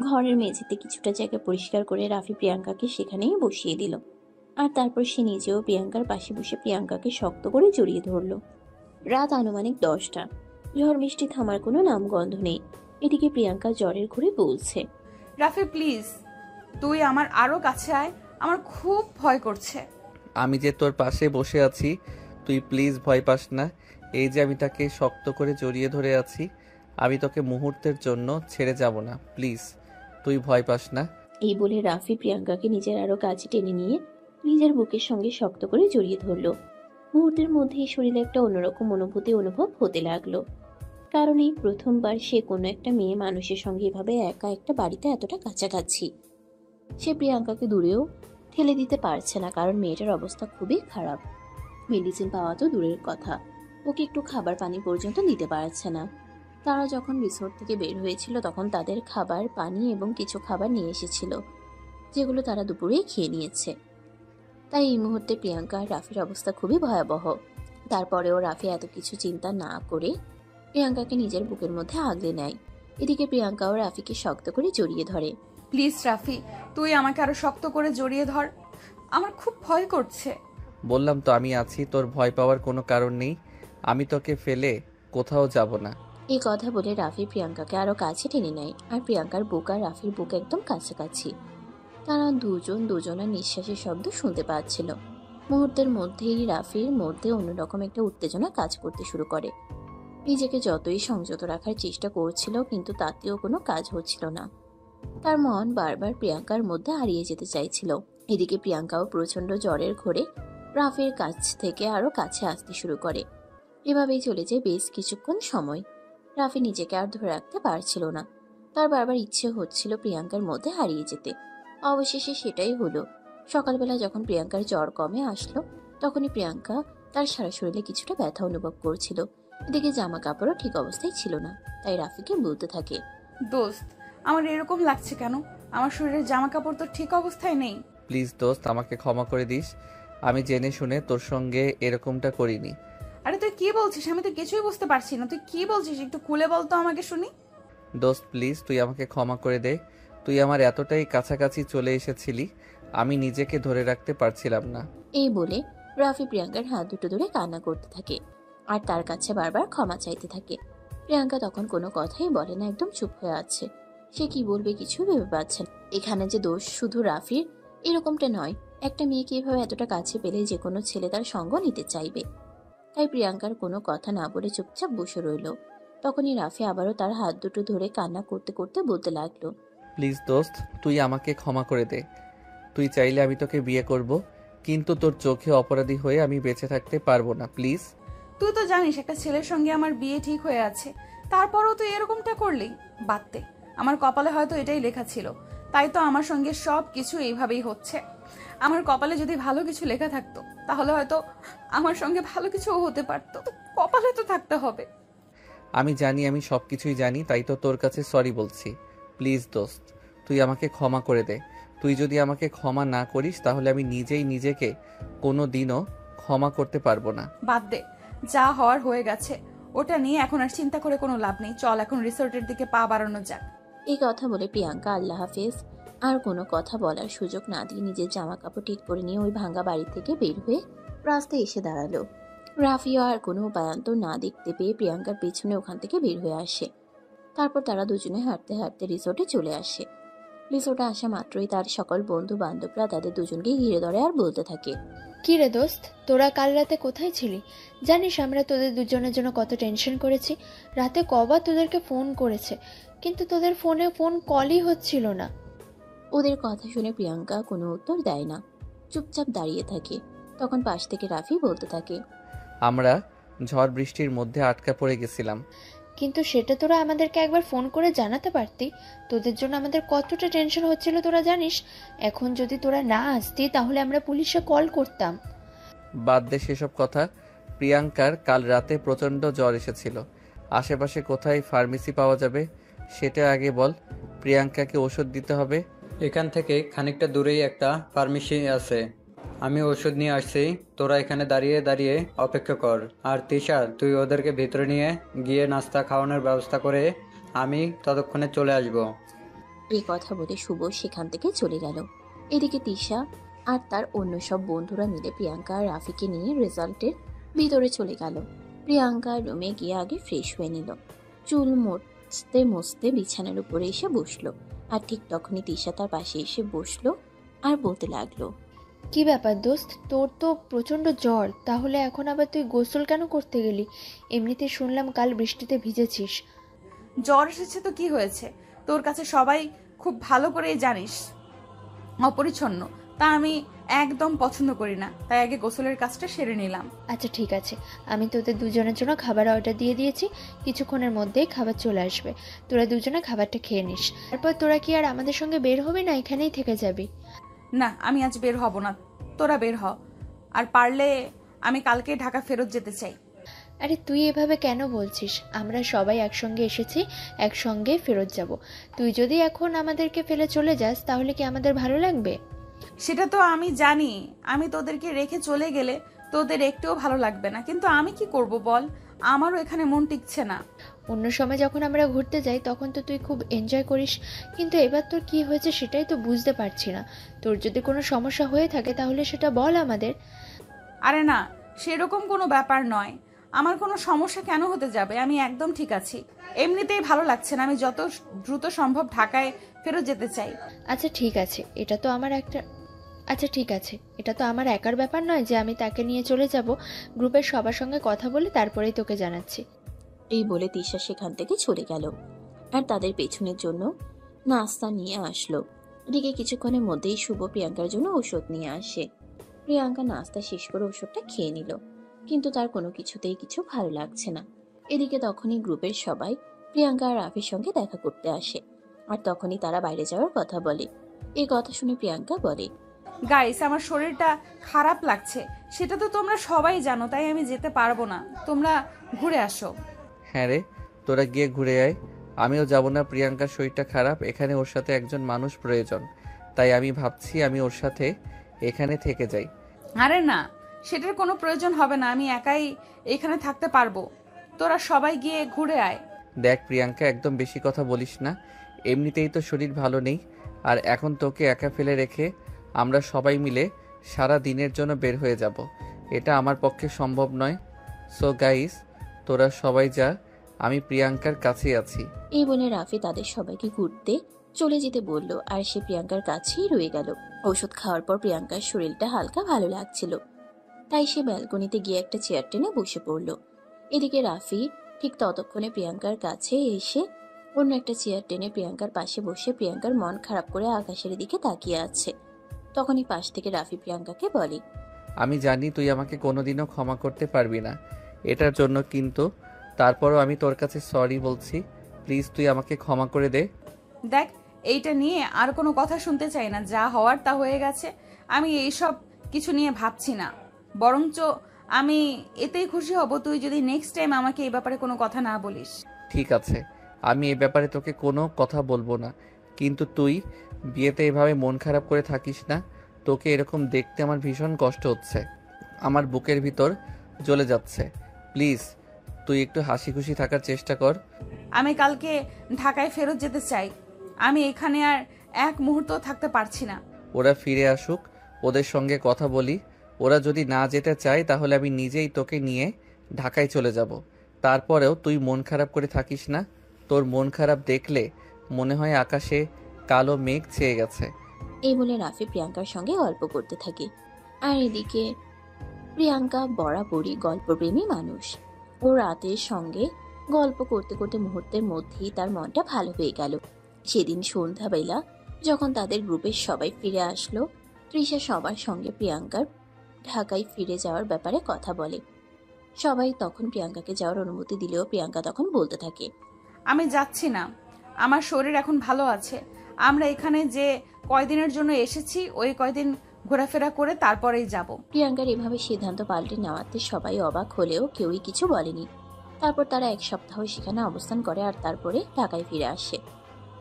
ঘরের মেঝেতে কিছুটা জায়গা পরিষ্কার করে রাফি প্রিয়াঙ্কাকে সেখানেই বসিয়ে দিল, আর তারপর সে নিজেও প্রিয়াঙ্কার পাশে বসে প্রিয়াঙ্কাকে শক্ত করে জড়িয়ে ধরল। রাত আনুমানিক 10টা। ঝড় বৃষ্টি থামার কোনো নামগন্ধ নেই। এদিকে প্রিয়াঙ্কা জ্বরের ঘুরে বলছে, রাফি প্লিজ, তুই আমার আরো কাছে আয়, আমার খুব ভয় করছে। আমি যে তোর পাশে বসে আছি, তুই প্লিজ ভয় পাস না। এই যে আমি তাকে শক্ত করে জড়িয়ে ধরে আছি, আমি তোকে মুহূর্তের জন্য ছেড়ে যাব না। প্লিজ তুই ভয় পাস না। এই বলে রাফি প্রিয়াঙ্কাকে নিজের আরো কাছে টেনে নিয়ে নিজের বুকের সঙ্গে শক্ত করে জড়িয়ে ধরল। মুহূর্তের মধ্যেই শরীরে একটা অন্যরকম অনুভূতি অনুভব হতে লাগলো, কারণ এই প্রথমবার সে কোনো একটা মেয়ে মানুষের সঙ্গে এভাবে একা একটা বাড়িতে এতটা কাছাকাছি। সে প্রিয়াঙ্কাকে দূরেও ঠেলে দিতে পারছে না, কারণ মেয়েটার অবস্থা খুবই খারাপ। মেডিসিন পাওয়া তো দূরের কথা, ওকে একটু খাবার পানি পর্যন্ত দিতে পারছে না। তারা যখন রিসোর্ট থেকে বের হয়েছিল তখন তাদের খাবার পানি এবং কিছু খাবার নিয়ে এসেছিল, যেগুলো তারা দুপুরেই খেয়ে নিয়েছে। তাই এই মুহূর্তে প্রিয়াঙ্কা আর রাফির অবস্থা খুবই ভয়াবহ। তারপরেও রাফি এত কিছু চিন্তা না করে প্রিয়াঙ্কাকে নিজের বুকের মধ্যে আগলে নেয়। এদিকে প্রিয়াঙ্কাও রাফিকে শক্ত করে জড়িয়ে ধরে। প্লিজ রাফি, তুই আমাকে আরো শক্ত করে জড়িয়ে ধর, আমার খুব ভয় করছে। বললাম তো আমি আছি, তোর ভয় পাওয়ার কোনো কারণ নেই। আমি তোকে ফেলে কোথাও যাব না। এই কথা বলে রাফি প্রিয়াঙ্কাকে আরো কাছে টেনে নেয়, আর প্রিয়াঙ্কার বুক আর রাফির বুক একদম কাছাকাছি। তারা দুজন দুজনের নিঃশ্বাসের শব্দ শুনতে পাচ্ছিল। মুহূর্তের মধ্যেই রাফির মধ্যে অন্যরকম একটা উত্তেজনা কাজ করতে শুরু করে। নিজেকে যতই সংযত রাখার চেষ্টা করছিল, কিন্তু তাতেও কোনো কাজ হচ্ছিল না। তার মন বারবার প্রিয়াঙ্কার মধ্যে হারিয়ে যেতে চাইছিল। এদিকে প্রিয়াঙ্কাও প্রচন্ড জ্বরের ঘোরে রাফির কাছ থেকে আরো কাছে আসতে শুরু করে। এভাবেই চলে যায় বেশ কিছুক্ষণ সময়। রাফি নিজেকে আর ধরে রাখতে পারছিল না। তার বারবার ইচ্ছে হচ্ছিল প্রিয়াঙ্কার মধ্যে হারিয়ে যেতে। অবশেষে সেটাই হলো। সকালবেলা যখন প্রিয়াঙ্কার জ্বর কমে আসলো, তখনই প্রিয়াঙ্কা তার সারা শরীরে কিছুটা ব্যথা অনুভব করছিল। এদিকে জামা কাপড়ও ঠিক অবস্থায় ছিল না, তাই রাফিকে বলতে থাকে, দোস্ত, আমার এরকম লাগছে কেন? আমার শরীরের জামা কাপড় তো ঠিক অবস্থায় নেই। প্লিজ দোস্ত, আমাকে ক্ষমা করে দিস। আমি জেনে শুনে তোর সঙ্গে এরকমটা করিনি। আরে তুই কি বলছিস? আমি তো কিছুই বুঝতে পারছি না, তুই কি বলছিস একটু খুলে বল তো আমাকে শুনি। দোস্ত প্লিজ, তুই আমাকে ক্ষমা করে দে। তুই আমার এতটাই কাছাকাছি চলে এসেছিলি, আমি নিজেকে ধরে রাখতে পারছিলাম না। এই বলে রাফি প্রিয়াঙ্কার হাত দুটো ধরে কান্না করতে থাকে আর তার কাছে বারবার ক্ষমা চাইতে থাকে। প্রিয়াঙ্কা তখন কোনো কথাই বলে না, একদম চুপ হয়ে আছে। সে কি বলবে কিছু ভেবে পাচ্ছে না। এখানে যে দোষ শুধু রাফির এরকমটা নয়, একটা মেয়েকে এভাবে এতটা কাছে পেলে যে কোনো ছেলে তার সঙ্গ নিতে চাইবে। তাই প্রিয়াঙ্কার কোনো কথা না বলে চুপচাপ বসে রইল। তখনই রাফি আবারও তার হাত দুটো ধরে কান্না করতে করতে বলতে লাগলো, প্লিজ দোস্ত, তুই আমাকে ক্ষমা করে দে। তুই চাইলে আমি তোকে বিয়ে করব, কিন্তু তোর চোখে অপরাধী হয়ে আমি বেঁচে থাকতে পারবো না, প্লিজ। তুই তো জানিস একটা ছেলের সঙ্গে আমার বিয়ে ঠিক হয়ে আছে, তারপরও তুই এরকমটা করলি। বাদ দে, আমার কপালে হয়তো এটাই লেখা ছিল, তাই তো আমার সঙ্গে সব কিছু এইভাবেই হচ্ছে। আমার কপালে যদি ভালো কিছু লেখা থাকতো তাহলে হয়তো আমার সঙ্গে ভালো কিছু হতে পারতো। কপালে তো থাকতে হবে। আমি জানি, আমি সব কিছুই জানি, তাই তো তোর কাছে সরি বলছি। প্লিজ দোস্ত, তুই আমাকে ক্ষমা করে দে। তুই যদি আমাকে ক্ষমা না করিস তাহলে আমি নিজেই নিজেকে কোনো দিনও ক্ষমা করতে পারবো না। বাদ দে, যা হওয়ার হয়ে গেছে, ওটা নিয়ে এখন আর চিন্তা করে কোনো লাভ নেই। চল এখন রিসোর্টের দিকে পা বাড়ানো যাক। এই কথা বলে প্রিয়াঙ্কা আল্লাহ হাফেজ আর কোনো কথা বলার সুযোগ না দিয়ে নিজের জামা কাপড় ঠিক করে নিয়ে ওই ভাঙা বাড়ি থেকে বের হয়ে রাস্তায় এসে দাঁড়ালো। রাফিও আর কোনো উপায়ান্তর না দেখতে পেয়ে প্রিয়াঙ্কার পেছনে ওখান থেকে বের হয়ে আসে। তারপর তারা দুজনে হাঁটতে হাঁটতে রিসোর্টে চলে আসে। রিসোর্টে আসা মাত্রই তার সকল বন্ধু বান্ধবরা তাদের দুজনকে ঘিরে ধরে আর বলতে থাকে, কি রে দোস্ত, তোরা কাল রাতে কোথায় ছিলি? জানিস আমরা তোদের দুজনের জন্য কত টেনশন করেছি। রাতে কবার তোদেরকে ফোন করেছে, কিন্তু তোদের ফোনে ফোন কলই হচ্ছিল না। ওদের কথা শুনে প্রিয়াঙ্কা কোনো উত্তর দেয় না, চুপচাপ দাঁড়িয়ে থাকে। তখন পাশ থেকে রাফি বলতে থাকে, আমরা ঝড় বৃষ্টির মধ্যে আটকা পড়ে গেছিলাম। কিন্তু সেটা তোরা আমাদেরকে একবার ফোন করে জানাতে পারতি। তোদের জন্য আমাদের কতটা টেনশন হচ্ছিল তোরা জানিস। এখন যদি তোরা না আসতি তাহলে আমরা পুলিশে কল করতাম। বাদ দে সেসব কথা। প্রিয়াঙ্কার কাল রাতে প্রচণ্ড জ্বর এসেছিল। আশেপাশে কোথায় ফার্মেসি পাওয়া যাবে সেটা আগে বল। প্রিয়াঙ্কাকে ওষুধ দিতে হবে। এখান থেকে খানিকটা দূরেই একটা ফার্মেসি আছে, আমি ওষুধ নিয়ে আসছি। তোরা এখানে দাঁড়িয়ে দাঁড়িয়ে অপেক্ষা কর। আর তিশা, তুই ওদেরকে ভিতরে নিয়ে গিয়ে নাস্তা খাওয়ানোর ব্যবস্থা করে আমি ততক্ষণে চলে আসব। এই কথা বলে শুভ সেখান থেকে চলে গেল। এদিকে তিশা আর তার অন্য সব বন্ধুরা মিলে প্রিয়াঙ্কা আর রাফিকে নিয়ে রেজাল্টের ভিতরে চলে গেল। প্রিয়াঙ্কা রুমে গিয়ে আগে ফ্রেশ হয়ে নিল, চুল মুছতে মুছতে বিছানার উপরে এসে বসলো। আর ঠিক তখনই তিশা তার পাশে এসে বসলো আর বলতে লাগলো, কি ব্যাপার দোস্ত, তোর তো প্রচন্ড জ্বর, তাহলে এখন আবার তুই গোসল কেন করতে গেলি? এমনিতে শুনলাম কাল বৃষ্টিতে ভিজেছিস। জ্বর এসেছে তো কি হয়েছে? তোর কাছে সবাই খুব ভালো করেই জানিস অপরিচ্ছন্ন, তা আমি একদম পছন্দ করি না, তাই আগে গোসলের কাজটা সেরে নিলাম। আচ্ছা ঠিক আছে, আমি তোদের দুজনের জন্য খাবার অর্ডার দিয়ে দিয়েছি, কিছুক্ষণের মধ্যেই খাবার চলে আসবে। তোরা দুজনে খাবারটা খেয়ে নিস। তারপর তোরা কি আর আমাদের সঙ্গে বের হবি না এখানেই থেকে যাবি? না, আমি আজ বের হব না, তোরা বের হ। আর পারলে আমি কালকে ঢাকা ফেরত যেতে চাই। আরে তুই এভাবে কেন বলছিস? আমরা সবাই একসঙ্গে এসেছি, একসঙ্গে ফেরত যাব। তুই যদি এখন আমাদেরকে ফেলে চলে যাস তাহলে কি আমাদের ভালো লাগবে? সেটা তো আমি জানি, আমি তোদেরকে রেখে চলে গেলে তোদের একটুও ভালো লাগবে না, কিন্তু আমি কি করব বল, আমারও এখানে মন টিকছে না। অন্য সময় যখন আমরা ঘুরতে যাই তখন তো তুই খুব এনজয় করিস, কিন্তু এবার তোর কি হয়েছে সেটাই তো বুঝতে পারছি না। তোর যদি কোনো সমস্যা হয়ে থাকে তাহলে সেটা বল আমাদের। আরে না, সেরকম কোনো ব্যাপার নয়। আমার কোনো সমস্যা কেন হতে যাবে? আমি একদম ঠিক আছি, এমনিতেই ভালো লাগছে না। আমি যত দ্রুত সম্ভব ঢাকায় ফেরত যেতে চাই। আচ্ছা ঠিক আছে, এটা তো আমার একার ব্যাপার নয় যে আমি তাকে নিয়ে চলে যাব। গ্রুপের সবার সঙ্গে কথা বলে তারপরেই তোকে জানাচ্ছি। এই বলে তিশা সেখান থেকে চলে গেল আর তাদের পেছনের জন্য নাস্তা নিয়ে আসলো। এদিকে কিছুক্ষণের মধ্যেই শুভ প্রিয়াঙ্কার জন্য ওষুধ নিয়ে আসে। প্রিয়াঙ্কা নাস্তা শেষ করে ওষুধটা খেয়ে নিল, কিন্তু তার কোনো কিছুতেই কিছু ভালো লাগছে না। এদিকে তখনই গ্রুপের সবাই প্রিয়াঙ্কা আর রাফির সঙ্গে দেখা করতে আসে, আর তখনই তারা বাইরে যাওয়ার কথা বলে। এই কথা শুনে প্রিয়াঙ্কা বলে, গাইস, আমার শরীরটা খারাপ লাগছে, সেটা তো তোমরা সবাই জানো, তাই আমি যেতে পারবো না। তোমরা ঘুরে আসো। হ্যাঁ রে, তোরা গিয়ে ঘুরে আয়। আমিও যাব না, প্রিয়াঙ্কার শরীরটা খারাপ, এখানে ওর সাথে একজন মানুষ প্রয়োজন, তাই আমি ভাবছি আমি ওর সাথে এখানে থেকে যাই। আরে না, সেটার কোনো প্রয়োজন হবে না, আমি একাই এখানে থাকতে পারবো। তোরা সবাই গিয়ে ঘুরে আয়। দেখ প্রিয়াঙ্কা, একদম বেশি কথা বলিস না, এমনিতেই তো শরীর ভালো নেই, আর এখন তোকে একা ফেলে রেখে আমরা সবাই মিলে সারা দিনের জন্য বের হয়ে যাব, এটা আমার পক্ষে সম্ভব নয়। সো গাইস, তোরা সবাই যা, আমি প্রিয়াঙ্কার কাছেই আছি। এই বলে রাফি তাদের সবাইকে ঘুরতে চলে যেতে বলল, আর সে প্রিয়াঙ্কার কাছেই রয়ে গেল। ওষুধ খাওয়ার পর প্রিয়াঙ্কার শরীরটা হালকা ভালো লাগছিল, তাই সে ব্যালকনিতে গিয়ে একটা চেয়ার টেনে বসে পড়ল। এদিকে রাফি ঠিক ততক্ষণে প্রিয়াঙ্কার কাছে এসে অন্য একটা চেয়ার টেনে প্রিয়াঙ্কার পাশে বসে প্রিয়াঙ্কার মন খারাপ করে আকাশের দিকে তাকিয়ে আছে। তখনই পাশ থেকে রাফি প্রিয়াঙ্কাকে বলে, আমি জানি তুই আমাকে কোনোদিনও ক্ষমা করতে পারবি না এটার জন্য, কিন্তু তারপরও আমি তোর কাছে সরি বলছি। প্লিজ তুই আমাকে ক্ষমা করে দে। দেখ, এইটা নিয়ে আর কোনো কথা শুনতে চাই না। যা হওয়ার তা হয়ে গেছে। আমি এইসব কিছু নিয়ে ভাবছি না, বরঞ্চ আমি এতেই খুশি হব তুই যদি নেক্সট টাইম আমাকে এই ব্যাপারে কোনো কথা না বলিস। ঠিক আছে, আমি এ ব্যাপারে তোকে কোনো কথা বলবো না, কিন্তু তুই বিয়েতে এভাবে মন খারাপ করে থাকিস না। তোকে এরকম দেখতে আমার ভীষণ কষ্ট হচ্ছে, আমার বুকের ভিতর জ্বলে যাচ্ছে। প্লিজ তুই একটু হাসি খুশি থাকার চেষ্টা কর। আমি কালকে ঢাকায় ফেরত যেতে চাই। আমি এখানে আর এক মুহূর্ত থাকতে পারছি না। ওরা ফিরে আসুক, ওদের সঙ্গে কথা বলি। ওরা যদি না যেতে চায় তাহলে আমি নিজেই তোকে নিয়ে ঢাকায় চলে যাব। তারপরেও তুই মন খারাপ করে থাকিস না। তোর মন খারাপ দেখলে মনে হয় আকাশে কালো মেঘ ছেয়ে গেছে। এই বলে রাফি প্রিয়াঙ্কার সঙ্গে গল্প করতে থাকে। আর এদিকে প্রিয়াঙ্কা বরাবরই গল্পপ্রেমী মানুষ। ও রাতের সঙ্গে গল্প করতে করতে মুহূর্তের মধ্যেই তার মনটা ভালো হয়ে গেল। সেদিন সন্ধ্যাবেলা যখন তাদের গ্রুপের সবাই ফিরে আসলো, তৃষা সবার সঙ্গে প্রিয়াঙ্কার ঢাকায় ফিরে যাওয়ার ব্যাপারে কথা বলে। সবাই তখন প্রিয়াঙ্কাকে যাওয়ার অনুমতি দিলেও প্রিয়াঙ্কা তখন বলতে থাকে, আমি যাচ্ছি না, আমার শরীর এখন ভালো আছে। আমরা এখানে যে কয়দিনের জন্য এসেছি ওই কয়দিন ঘোরাফেরা করে তারপরেই যাব। প্রিয়াঙ্কার এভাবে সিদ্ধান্ত পাল্টে নেওয়াতে সবাই অবাক হলেও কেউই কিছু বলেনি। তারপর তারা এক সপ্তাহ সেখানে অবস্থান করে আর তারপরে ঢাকায় ফিরে আসে।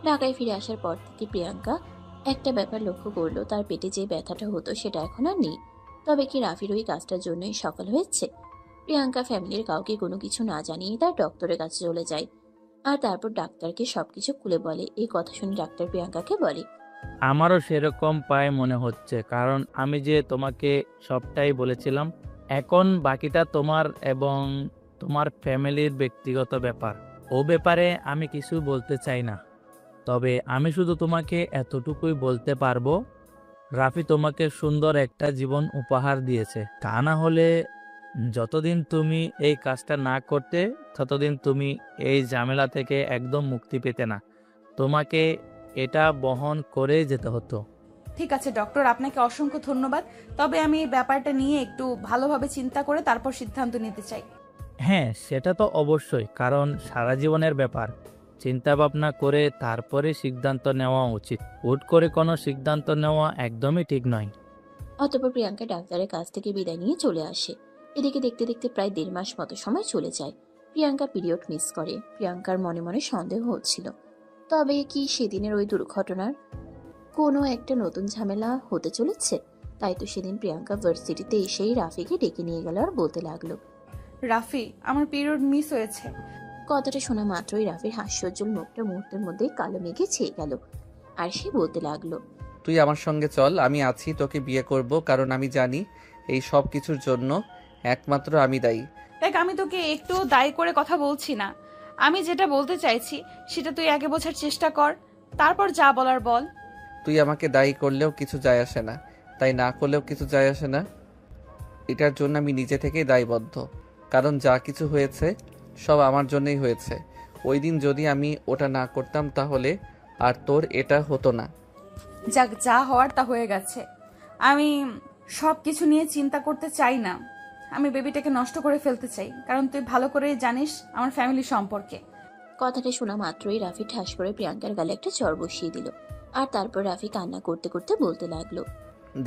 ঢাকায় ফিরে আসার পর থেকে প্রিয়াঙ্কা একটা ব্যাপার লক্ষ্য করলো, তার পেটে যে ব্যথাটা হতো সেটা এখন আর নেই। তবে কি রাফির ওই কাজটার জন্যই সফল হয়েছে? প্রিয়াঙ্কা ফ্যামিলির কাউকে কোনো কিছু না জানিয়ে তার ডক্টরের কাছে চলে যায় আর তারপর ডাক্তারকে সবকিছু খুলে বলে। এই কথা শুনে ডাক্তার প্রিয়াঙ্কাকে বলে, আমারও সেরকম পায় মনে হচ্ছে, কারণ আমি যে তোমাকে সবটাই বলেছিলাম। এখন বাকিটা তোমার এবং তোমার ফ্যামিলির ব্যক্তিগত ব্যাপার। ও ব্যাপারে আমি কিছু বলতে চাই না। তবে আমি শুধু তোমাকে এতটুকুই বলতে পারবো, রাফি তোমাকে সুন্দর একটা জীবন উপহার দিয়েছে। তা না হলে যতদিন তুমি এই কাজটা না করতে ততদিন তুমি এই ঝামেলা থেকে একদম মুক্তি পেতে না। তোমাকে এটা বহন করে যেতে হতো। ঠিক আছে ডক্টর, আপনাকে অসংখ্য ধন্যবাদ। তবে আমি এই ব্যাপারটা নিয়ে একটু ভালোভাবে চিন্তা করে তারপর সিদ্ধান্ত নিতে চাই। হ্যাঁ, সেটা তো অবশ্যই, কারণ সারা জীবনের ব্যাপার। চিন্তা ভাবনা করে তারপরে সিদ্ধান্ত নেওয়া উচিত। হুট করে কোনো সিদ্ধান্ত নেওয়া একদমই ঠিক নয়। অতঃপর প্রিয়াঙ্কা ডাক্তারের কাছ থেকে বিদায় নিয়ে চলে আসে। এদিকে দেখতে দেখতে প্রায় 1.5 মাস মতো সময় চলে যায়। প্রিয়াঙ্কা পিরিয়ড মিস করে। প্রিয়াঙ্কার মনে মনে সন্দেহ হচ্ছিল, তবে কি সেদিনের ওই দুর্ঘটনার কোনো একটা নতুন ঝামেলা হতে চলেছে? তাই তো সেদিন প্রিয়াঙ্কা ভার্সিটিতে এসেই রাফিকে ডেকে নিয়ে গেল আর বলতে লাগলো, রাফি, আমার পিরিয়ড মিস হয়েছে। কথাটা শোনা মাত্রই রাফির হাস্যোজ্জ্বল মুখটা মুহূর্তের মধ্যেই কালো মেঘে ছেয়ে গেল আর সে বলতে লাগলো, তুই আমার সঙ্গে চল, আমি আছি, তোকে বিয়ে করব, কারণ আমি জানি এই সব কিছুর জন্য একমাত্র আমি দায়ী। দেখ, আমি তোকে একটু দায়ী করে কথা বলছি না। আমি যেটা বলতে চাইছি সেটা তুই আগে বোঝার চেষ্টা কর, তারপর যা বলার বল। তুই আমাকে দায়ী করলেও কিছু যায় আসে না, তাই না করলেও কিছু যায় আসে না। এটার জন্য আমি নিজে থেকেই দায়বদ্ধ, কারণ যা কিছু হয়েছে সব আমার জন্যই হয়েছে। ওই দিন যদি আমি ওটা না করতাম তাহলে আর তোর এটা হতো না। যাক, যা হওয়ার তা হয়ে গেছে। আমি সব কিছু নিয়ে চিন্তা করতে চাই না। আমি বেবিটাকে নষ্ট করে ফেলতে চাই, কারণ তুই ভালো করেই জানিস আমার ফ্যামিলি সম্পর্কে। কথাটা শোনা মাত্রই রাফি ঠাস করে প্রিয়াঙ্কার গালে একটা চড় বসিয়ে দিল আর তারপর রাফি কান্না করতে করতে বলতে লাগলো,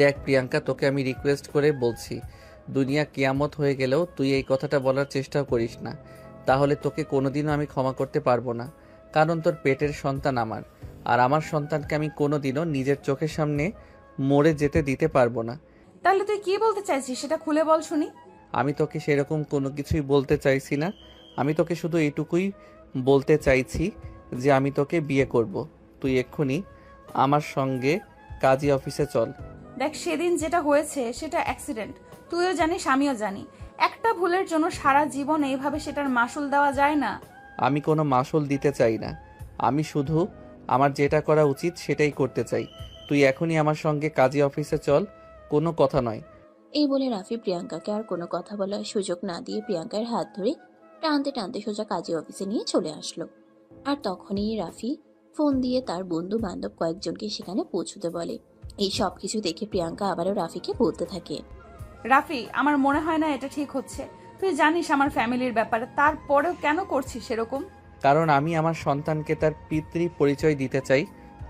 দেখ প্রিয়াঙ্কা, তোকে আমি রিকোয়েস্ট করে বলছি, দুনিয়া কিয়ামত হয়ে গেলেও তুই এই কথাটা বলার চেষ্টাও করিস না, তাহলে তোকে কোনোদিনও আমি ক্ষমা করতে পারবো না। কারণ তোর পেটের সন্তান আমার, আর আমার সন্তানকে আমি কোনোদিনও নিজের চোখের সামনে মরে যেতে দিতে পারবো না। তাহলে তুই কি বলতে চাইছিস সেটা খুলে বল শুনি। আমি তোকে সেরকম কোনো কিছুই বলতে চাইছি না। আমি তোকে শুধু এইটুকুই বলতে চাইছি যে আমি তোকে বিয়ে করব। তুই এক্ষুনি আমার সঙ্গে কাজী অফিসে চল। দেখ, সেদিন যেটা হয়েছে সেটা অ্যাক্সিডেন্ট, তুইও জানিস আমিও জানি। একটা ভুলের জন্য সারা জীবন এইভাবে সেটার মাসুল দেওয়া যায় না। আমি কোনো মাসুল দিতে চাই না, আমি শুধু আমার যেটা করা উচিত সেটাই করতে চাই। তুই এখনই আমার সঙ্গে কাজী অফিসে চল, কোনো কথা নয়। এই বলে রাফি প্রিয়াঙ্কাকে আর কোনো কথা বলার সুযোগ না দিয়ে প্রিয়াঙ্কার হাত ধরে টানতে টানতে সোজা কাজী অফিসে নিয়ে চলে আসলো। আর তখনই রাফি ফোন দিয়ে তার বন্ধু বান্ধব কয়েকজনকে সেখানে পৌঁছতে বলে। এই সব কিছু দেখে প্রিয়াঙ্কা আবারও রাফিকে বলতে থাকে, রাফি, আমার মনে হয় না এটা ঠিক হচ্ছে। তুই জানিস আমার ফ্যামিলির ব্যাপারে, তারপরেও কেন করছিস সেরকম? কারণ আমি আমার সন্তানকে তার পিতৃ পরিচয় দিতে চাই,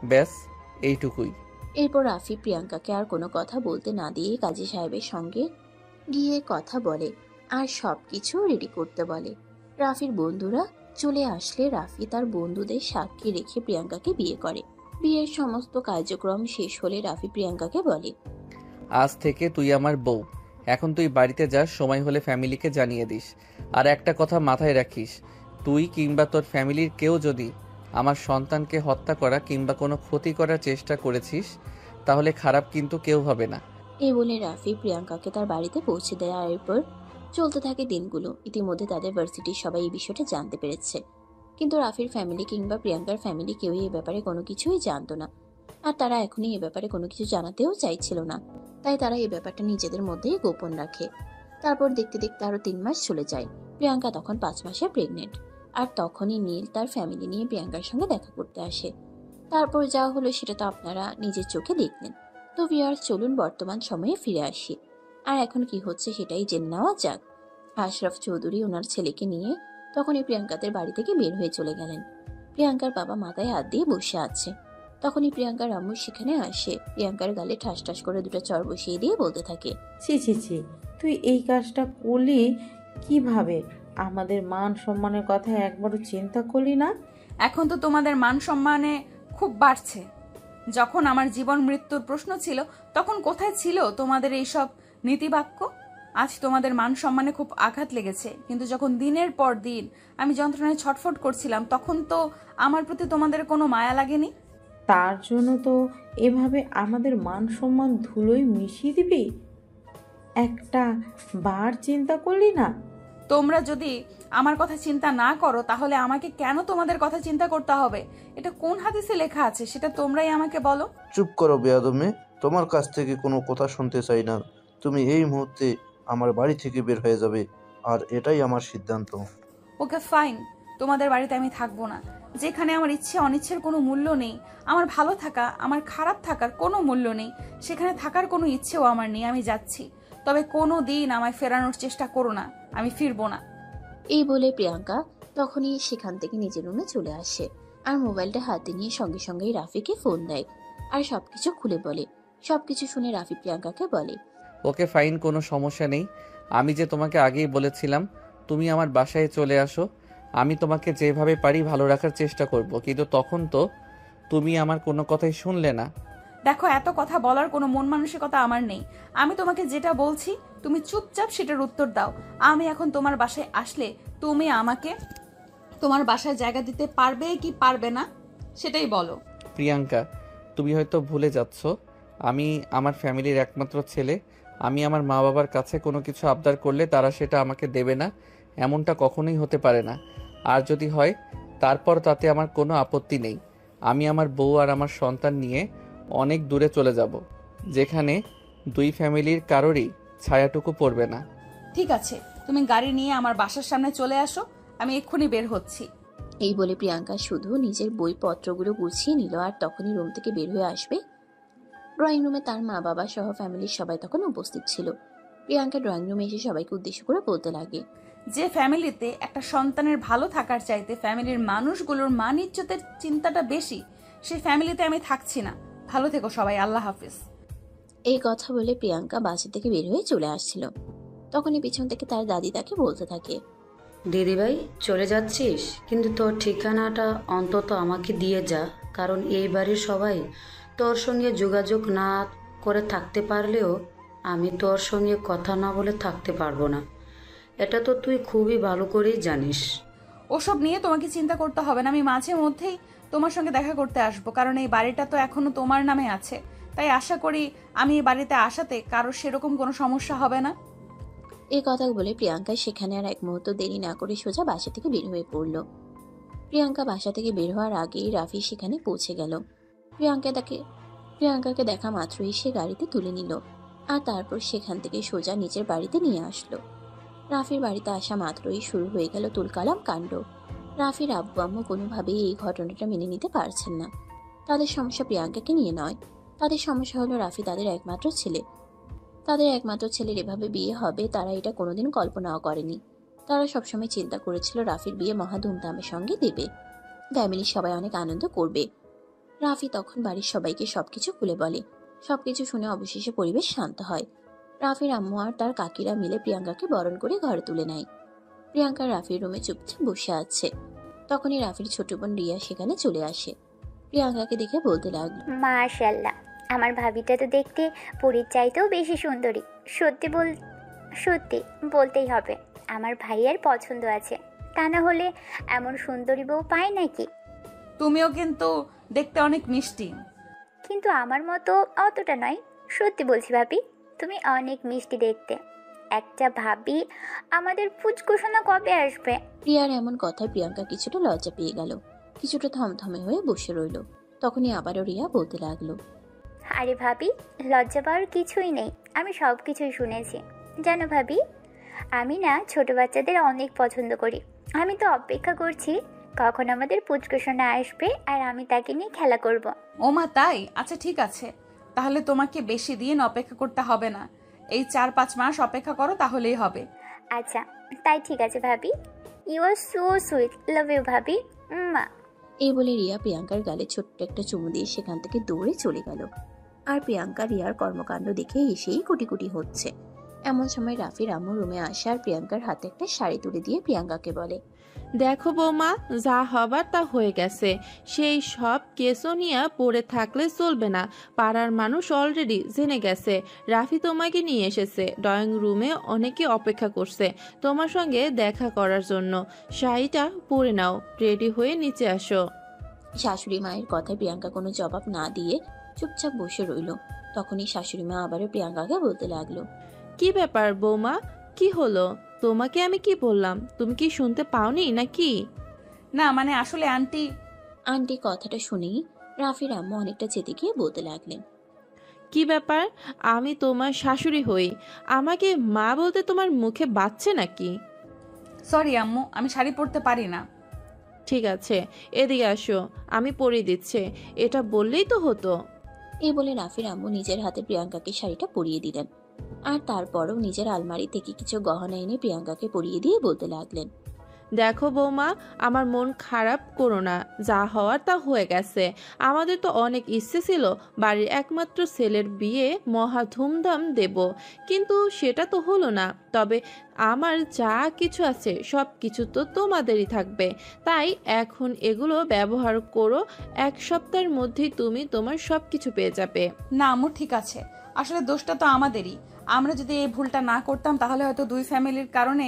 ব্যাস এইটুকুই। এরপর রাফি প্রিয়াঙ্কাকে আর কোনো কথা বলতে না দিয়ে কাজী সাহেবের সঙ্গে গিয়ে কথা বলে আর সবকিছু রেডি করতে বলে। রাফির বন্ধুরা চলে আসলে রাফি তার বন্ধুদের সাক্ষী রেখে প্রিয়াঙ্কাকে বিয়ে করে। বিয়ের সমস্ত কার্যক্রম শেষ হলে রাফি প্রিয়াঙ্কাকে বলে, আজ থেকে তুই আমার বউ। এখন তুই বাড়িতে যাস, সময় হলে ফ্যামিলিকে জানিয়ে দিস। আর একটা কথা মাথায় রাখিস, তুই কিংবা তোর ফ্যামিলির কেউ যদি আমার সন্তানকে হত্যা করা কিংবা কোনো ক্ষতি করার চেষ্টা করেছিস তাহলে খারাপ কিন্তু কেউ হবে না। এই বলে রাফি প্রিয়াঙ্কাকে তার বাড়িতে পৌঁছে দেয়। আর এরপর চলতে থাকে দিনগুলো। ইতিমধ্যে তাদের ভার্সিটির সবাই এই বিষয়টা জানতে পেরেছে, কিন্তু রাফির ফ্যামিলি কিংবা প্রিয়াঙ্কার ফ্যামিলি কেউই এ ব্যাপারে কোনো কিছুই জানতো না। আর তারা এখনই এ ব্যাপারে কোনো কিছু জানাতেও চাইছিল না, তাই তারা এই ব্যাপারটা নিজেদের মধ্যেই গোপন রাখে। তারপর দেখতে দেখতে আরো 3 মাস চলে যায়। প্রিয়াঙ্কা তখন 5 মাসে প্রেগনেন্ট। আর তখনই নীল তার ফ্যামিলি নিয়ে প্রিয়াঙ্কার সঙ্গে দেখা করতে আসে। তারপর যা হলো সেটা তো আপনারা নিজের চোখে দেখলেন। তো ভিউয়ার্স, চলুন বর্তমান সময়ে ফিরে আসি আর এখন কি হচ্ছে সেটাই জেনে নেওয়া যাক। আশরাফ চৌধুরী ওনার ছেলেকে নিয়ে তখনই প্রিয়াঙ্কাদের বাড়ি থেকে বের হয়ে চলে গেলেন। প্রিয়াঙ্কার বাবা মাথায় হাত দিয়ে বসে আছে। তখনই প্রিয়াঙ্কার আম্মু সেখানে আসে। প্রিয়াঙ্কার গালে ঠাস ঠাস করে 2টা চড় বসিয়ে দিয়ে বলতে থাকে, ছি ছি ছি, তুই এই কাজটা করলি কিভাবে? আমাদের মান সম্মানের কথা একবারও চিন্তা করলি না? এখন তো তোমাদের মান সম্মানে খুব বাড়ছে। যখন আমার জীবন মৃত্যুর প্রশ্ন ছিল তখন কোথায় ছিল তোমাদের এইসব নীতিবাক্য? আজ তোমাদের মান সম্মানে খুব আঘাত লেগেছে, কিন্তু যখন দিনের পর দিন আমি যন্ত্রণায় ছটফট করছিলাম তখন তো আমার প্রতি তোমাদের কোনো মায়া লাগেনি। তার জন্য তো এভাবে আমাদের মান সম্মান ধুলোয় মিশিয়ে দিবি? একটা বার চিন্তা করলি না? তোমরা যদি আমার কথা চিন্তা না করো তাহলে আমাকে কেন তোমাদের কথা চিন্তা করতে হবে? এটা কোন হাদিসে লেখা আছে সেটা তোমরাই আমাকে বলো। চুপ করো বেয়াদব মেয়ে, তোমার কাছ থেকে কোনো কথা শুনতে চাই না। তুমি এই মুহূর্তে আমার বাড়ি থেকে বের হয়ে যাবে, আর এটাই আমার সিদ্ধান্ত। ওকে ফাইন, তোমাদের বাড়িতে আমি থাকবো না। যেখানে আমার ইচ্ছে অনিচ্ছের কোনো মূল্য নেই, আমার ভালো থাকা আমার খারাপ থাকার কোনো মূল্য নেই, সেখানে থাকার কোনো ইচ্ছেও আমার নেই। আমি যাচ্ছি, তবে কোনো দিন আমায় ফেরানোর চেষ্টা করো না, আমি ফিরবো না। এই বলে প্রিয়াঙ্কা তখনই সেখান থেকে নিজের রুমে চলে আসে আর মোবাইলটা হাতে নিয়ে সঙ্গে সঙ্গেই রাফিকে ফোন দেয় আর সবকিছু খুলে বলে। সবকিছু শুনে রাফি প্রিয়াঙ্কাকে বলে, ওকে ফাইন, কোনো সমস্যা নেই। আমি যে তোমাকে আগেই বলেছিলাম তুমি আমার বাসায় চলে আসো। আমি তোমাকে যেভাবে পারি ভালো রাখার চেষ্টা করব, কিন্তু তখন তো তুমি আমার কোনো কথাই শুনলে না। দেখো, এত কথা বলার কোনো মন মানসিকতা আমার নেই। আমি তোমাকে যেটা বলছি তুমি চুপচাপ সেটার উত্তর দাও। আমি এখন তোমার বাসায় আসলে তুমি আমাকে তোমার বাসায় জায়গা দিতে পারবে কি পারবে না সেটাই বলো। প্রিয়াঙ্কা, তুমি হয়তো ভুলে যাচ্ছ আমি আমার ফ্যামিলির একমাত্র ছেলে। আমি আমার মা বাবার কাছে কোনো কিছু আবদার করলে তারা সেটা আমাকে দেবে না, এমনটা কখনোই হতে পারে না। আর যদি হয় তারপর তাতে আমার কোনো আপত্তি নেই। আমি আমার বউ আর আমার সন্তান নিয়ে অনেক দূরে চলে যাব, যেখানে 2 ফ্যামিলির কারোরই ছায়াটুকু পড়বে না। ঠিক আছে, তুমি গাড়ি নিয়ে আমার বাসার সামনে চলে আসো, আমি এক্ষুনি বের হচ্ছি। এই বলে প্রিয়াঙ্কা শুধু নিজের বইপত্রগুলো গুছিয়ে নিল আর তখনই রুম থেকে বের হয়ে আসবে। ড্রয়িং রুমে তার মা বাবা সহ ফ্যামিলির সবাই তখন উপস্থিত ছিল। প্রিয়াঙ্কা ড্রয়িং রুমে এসে সবাইকে উদ্দেশ্য করে বলতে লাগে, যে ফ্যামিলিতে একটা সন্তানের ভালো থাকার চাইতে ফ্যামিলির মানুষগুলোর মান ইজ্জতের চিন্তাটা বেশি, সেই ফ্যামিলিতে আমি থাকছি না। ভালো থেকো সবাই, আল্লাহ হাফিজ। এই কথা বলে প্রিয়াঙ্কা বাসা থেকে বের হয়ে চলে আসছিল। তখনই পিছন থেকে তার দাদি তাকে বলতে থাকে, দিদিভাই চলে যাচ্ছিস, কিন্তু তোর ঠিকানাটা অন্তত আমাকে দিয়ে যা, কারণ এই বাড়ির সবাই তোর সঙ্গে যোগাযোগ না করে থাকতে পারলেও আমি তোর সঙ্গে কথা না বলে থাকতে পারবো না। এটা তো তুই খুবই ভালো করেই জানিস। ওসব নিয়ে তোমাকে চিন্তা করতে হবে না, আমি মাঝে মধ্যেই তোমার সঙ্গে দেখা করতে আসবো, কারণ এই বাড়িটা তো এখনো তোমার নামে আছে। তাই আশা করি আমি এই বাড়িতে আসাতে কারো সেরকম কোনো সমস্যা হবে না। এই কথা বলে প্রিয়াঙ্কা সেখানে আর এক মুহূর্ত দেরি না করে সোজা বাসা থেকে বের হয়ে পড়ল। প্রিয়াঙ্কা বাসা থেকে বের হওয়ার আগেই রাফি সেখানে পৌঁছে গেল। প্রিয়াঙ্কাকে দেখা মাত্রই সে গাড়িতে তুলে নিল আর তারপর সেখান থেকে সোজা নিজের বাড়িতে নিয়ে আসলো। রাফির বাড়িতে আসা মাত্রই শুরু হয়ে গেল তুলকালাম কাণ্ড। রাফির আব্বু আম্মু কোনোভাবেই এই ঘটনাটা মেনে নিতে পারছেন না। তাদের সমস্যা প্রিয়াঙ্কাকে নিয়ে নয়, তাদের সমস্যা হলো রাফি তাদের একমাত্র ছেলে। তাদের একমাত্র ছেলের এভাবে বিয়ে হবে তারা এটা কোনোদিন কল্পনাও করেনি। তারা সবসময় চিন্তা করেছিল রাফির বিয়ে মহা ধুমধামের সঙ্গে দেবে, ফ্যামিলির সবাই অনেক আনন্দ করবে। রাফি তখন বাড়ির সবাইকে সবকিছু খুলে বলে। সবকিছু শুনে অবশেষে পরিবেশ শান্ত হয়। রাফির আম্মু আর তার কাকিরা মিলে প্রিয়াঙ্কাকে বরণ করে ঘরে তুলে নেয়। প্রিয়াঙ্কা রাফির রুমে চুপচাপ বসে আছে। তখনই রাফির ছোট বোন রিয়া সেখানে চলে আসে। প্রিয়াঙ্কাকে দেখে বলতে লাগলো, মাশাআল্লাহ, আমার ভাবিটা তো দেখতে পরীর চাইতেও বেশি সুন্দরী। সত্যি বলতেই হবে, আমার ভাইয়ের পছন্দ আছে, তা না হলে এমন সুন্দরী বউ পায় নাকি? তুমিও কিন্তু দেখতে অনেক মিষ্টি। কিন্তু আমার মতো অতটা নয়, সত্যি বলছি ভাবি, তুমি অনেক মিষ্টি দেখতে। একটা ভাবি, আমাদের ফুচকুসোনা কবে আসবে? রিয়ার এমন কথায় প্রিয়াঙ্কা কিছুটা লজ্জা পেয়ে গেল, কিছুটা থমথমে হয়ে বসে রইল। তখনই আবারও রিয়া বলতে লাগলো, আরে ভাবি, লজ্জা পাওয়ার কিছুই নেই, আমি সব কিছুই শুনেছি। জানো ভাবি, আমি না ছোট বাচ্চাদের অনেক পছন্দ করি। আমি তো অপেক্ষা করছি কখন আমাদের পুচকুসোনা আসবে আর আমি তাকে নিয়ে খেলা করব। ও মা, তাই? আচ্ছা ঠিক আছে, তাহলে তোমাকে বেশি দিন অপেক্ষা করতে হবে না, এই 4-5 মাস অপেক্ষা করো তাহলেই হবে। আচ্ছা তাই ঠিক আছে ভাবি। You are so sweet, love you ভাবি। মা। এই বলে রিয়া প্রিয়াঙ্কার গালে ছোট্ট একটা চুমু দিয়ে সেখান থেকে দৌড়ে চলে গেল। আর প্রিয়াঙ্কা রিয়ার কর্মকাণ্ড দেখে এসেই কুটি কুটি হচ্ছে। এমন সময় রাফির আম্মু রুমে আসে আর প্রিয়াঙ্কার হাতে একটা শাড়ি তুলে দিয়ে প্রিয়াঙ্কাকে বলে, দেখো বৌমা, যা হবার তা হয়ে গেছে। সেই সব কেসও নিয়ে পড়ে থাকলে চলবে না। পাড়ার মানুষ অলরেডি জেনে গেছে রাফি তোমাকে নিয়ে এসেছে। ড্রয়িং রুমে অনেকে অপেক্ষা করছে তোমার সঙ্গে দেখা করার জন্য। শাড়িটা পরে নাও, রেডি হয়ে নিচে আসো। শাশুড়ি মায়ের কথায় প্রিয়াঙ্কা কোনো জবাব না দিয়ে চুপচাপ বসে রইল। তখনই শাশুড়ি মা আবারও প্রিয়াঙ্কাকে বলতে লাগলো, কি ব্যাপার বৌমা, কি হলো? তোমাকে আমি কি বললাম, তুমি কি শুনতে পাওনি নাকি? না মানে আসলে আন্টি কথাটা শুনেই রাফির আম্মু অনেকটা চেতে গিয়ে বলতে লাগলেন, কি ব্যাপার? আমি তোমার শাশুড়ি হই, আমাকে মা বলতে তোমার মুখে বাজছে নাকি? সরি আম্মু, আমি শাড়ি পরতে পারি না। ঠিক আছে, এদিকে আসো, আমি পরিয়ে দিচ্ছি। এটা বললেই তো হতো। এই বলে রাফির আম্মু নিজের হাতে প্রিয়াঙ্কাকে শাড়িটা পরিয়ে দিলেন। আর তারপরও নিজের আলমারি থেকে কিছু গহনা এনে প্রিয়াঙ্কাকে পরিয়ে দিয়ে বলতে লাগলেন, দেখো বৌমা, আমার মন খারাপ করো না, যা হওয়ার তা হয়ে গেছে। আমাদের তো অনেক ইচ্ছে ছিল বাড়ির একমাত্র ছেলের বিয়ে মহা ধুমধাম দেব, কিন্তু সেটা তো হলো না। তবে আমার যা কিছু আছে সব কিছু তো তোমাদেরই থাকবে, তাই এখন এগুলো ব্যবহার করো। 1 সপ্তাহের মধ্যেই তুমি তোমার সব কিছু পেয়ে যাবে। না আম্মু, ঠিক আছে, আসলে দোষটা তো আমাদেরই। আমরা যদি এই ভুলটা না করতাম তাহলে হয়তো 2 ফ্যামিলির কারণে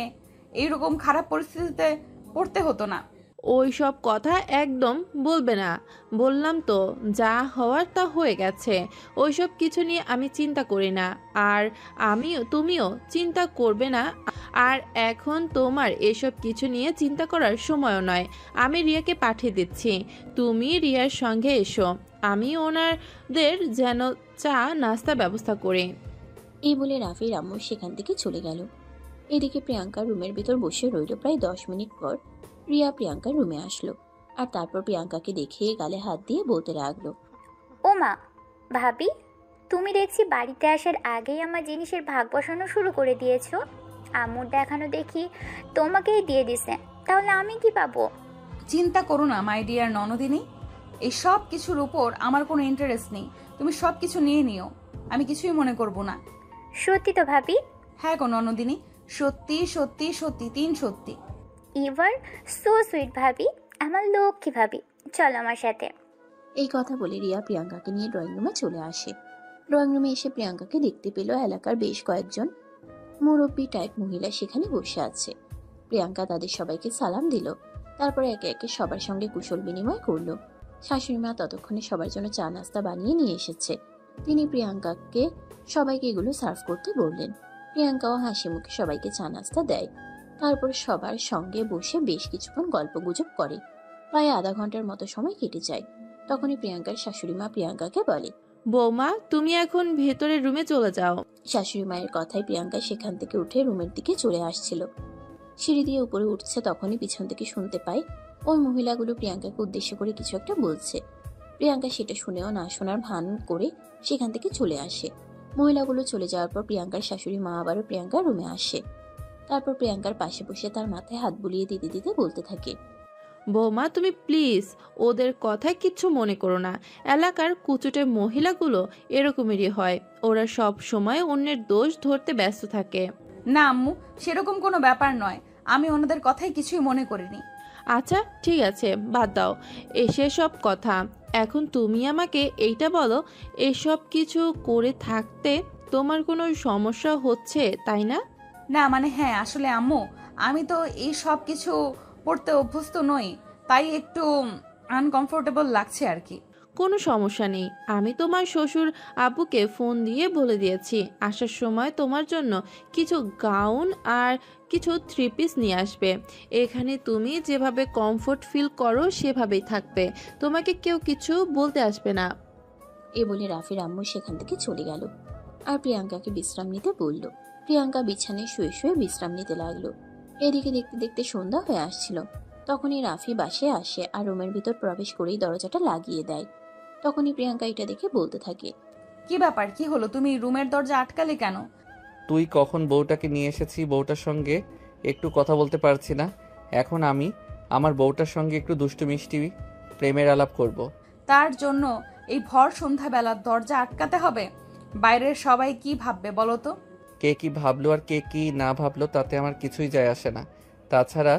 এইরকম খারাপ পরিস্থিতিতে পড়তে হতো না। ওই সব কথা একদম বলবে না, বললাম তো যা হওয়ার তা হয়ে গেছে। ওইসব কিছু নিয়ে আমি চিন্তা করি না, আর তুমিও চিন্তা করবে না। আর এখন তোমার এসব কিছু নিয়ে চিন্তা করার সময়ও নয়। আমি রিয়াকে পাঠিয়ে দিচ্ছি, তুমি রিয়ার সঙ্গে এসো, আমি ওনাদের যেন চা নাস্তা ব্যবস্থা করি। এই বলে রাফির আম্মু সেখান থেকে চলে গেল। এদিকে প্রিয়াঙ্কা রুমের ভিতর বসে রইল। প্রায় 10 মিনিট পর রিয়া প্রিয়াঙ্কার রুমে আসলো আর তারপর প্রিয়াঙ্কাকে দেখে গালে হাত দিয়ে বলতে লাগলো, ও মা, ভাবি, তুমি দেখছি বাড়িতে আসার আগেই আমার জিনিসের ভাগ বসানো শুরু করে দিয়েছো। আম্মুর দেখানো দেখি তোমাকেই দিয়ে দিছে, তাহলে আমি কি পাবো? চিন্তা করো না মাই ডিয়ার ননদিনী, এই সব কিছুর উপর আমার কোনো ইন্টারেস্ট নেই। তুমি সব কিছু নিয়ে নিও, আমি কিছুই মনে করব না। সত্যি তো ভাবি? হ্যাঁ গো ননদিনী, সত্যি সত্যি সত্যি 3 সত্যি। ইউ আর সো সুইট ভাবি, আমার লক্ষ্মী ভাবি, চলো আমার সাথে। এই কথা বলে রিয়া প্রিয়াঙ্কাকে নিয়ে ড্রয়িং রুমে চলে আসে। ড্রয়িং রুমে এসে প্রিয়াঙ্কাকে দেখতে পেল এলাকার বেশ কয়েকজন মুরব্বী টাইপ মহিলা সেখানে বসে আছে। প্রিয়াঙ্কা তাদের সবাইকে সালাম দিল, তারপরে একে একে সবার সঙ্গে কুশল বিনিময় করলো। শাশুড়ি মা ততক্ষণে সবার জন্য চা নাস্তা বানিয়ে নিয়ে এসেছে। তিনি প্রিয়াঙ্কাকে সবাইকে এগুলো সার্ভ করতে বললেন। প্রিয়াঙ্কাও হাসি মুখে সবাইকে চা নাস্তা দেয়। তারপর সবার সঙ্গে বসে বেশ কিছুক্ষণ গল্প গুজব করে। প্রায় আধা ঘন্টার মতো সময় কেটে যায়। তখনই প্রিয়াঙ্কার শাশুড়ি মা প্রিয়াঙ্কাকে বলে, বৌমা তুমি এখন ভেতরের রুমে চলে যাও। শাশুড়ি মায়ের কথায় প্রিয়াঙ্কা সেখান থেকে উঠে রুমের দিকে চলে আসছিল। সিঁড়ি দিয়ে উপরে উঠছে, তখনই পিছন থেকে শুনতে পায় ওই মহিলাগুলো প্রিয়াঙ্কাকে উদ্দেশ্য করে কিছু একটা বলছে। প্রিয়াঙ্কা সেটা শুনেও না শোনার ভান করে সেখান থেকে চলে আসে। মহিলাগুলো চলে যাওয়ার পর প্রিয়াঙ্কার শাশুড়ি মা আবারও প্রিয়াঙ্কার রুমে আসে। তারপর প্রিয়াঙ্কার পাশে বসে তার মাথায় হাত বুলিয়ে দিতে দিতে বলতে থাকে, বৌমা তুমি প্লিজ ওদের কথায় কিচ্ছু মনে করো না। এলাকার কুচুটে মহিলাগুলো এরকমেরই হয়, ওরা সব সময় অন্যের দোষ ধরতে ব্যস্ত থাকে। না আম্মু, সেরকম কোনো ব্যাপার নয়, আমি ওনাদের কথাই কিছুই মনে করিনি। আচ্ছা ঠিক আছে, বাদ দাও এসে সব কথা। এখন তুমি আমাকে এইটা বলো, এসব কিছু করে থাকতে তোমার কোনো সমস্যা হচ্ছে তাই না? না মানে হ্যাঁ, আসলে আম্মু আমি তো এই সব কিছু পড়তে অভ্যস্ত নই, তাই একটু আনকমফোর্টেবল লাগছে আর কি। কোনো সমস্যা নেই, আমি তোমার শ্বশুর আব্বুকে ফোন দিয়ে বলে দিয়েছি আসার সময় তোমার জন্য কিছু গাউন আর কিছু 3 পিস নিয়ে আসবে। এখানে তুমি যেভাবে কমফোর্ট ফিল করো সেভাবেই থাকবে, তোমাকে কেউ কিছু বলতে আসবে না। এ বলে রাফির আম্মু সেখান থেকে চলে গেল আর প্রিয়াঙ্কাকে বিশ্রাম নিতে বলল। প্রিয়াঙ্কা বিছানায় শুয়ে শুয়ে বিশ্রাম নিতে লাগলো। এদিকে দেখতে দেখতে সন্ধ্যা হয়ে আসছিল। তখনই রাফি বাসায় আসে আর রুমের ভিতর প্রবেশ করেই দরজাটা লাগিয়ে দেয়। তখনই প্রিয়াঙ্কা এটা দেখে বলতে থাকে, কি ব্যাপার, কি হলো, তুমি রুমের দরজা আটকালে কেন? তুই কখন বউটাকে নিয়ে এসেছি, বউটার সঙ্গে একটু কথা বলতে পারছি না। এখন আমি আমার বউটার সঙ্গে একটু দুষ্টু মিষ্টি প্রেমের আলাপ করব। তার জন্য এই ভর সন্ধ্যাবেলা দরজা আটকাতে হবে? বাইরের সবাই কি ভাববে বলো তো? কে কি ভাবলো আর কে কি না ভাবলো তাতে আমার কিছুই যায় আসে না। তাছাড়া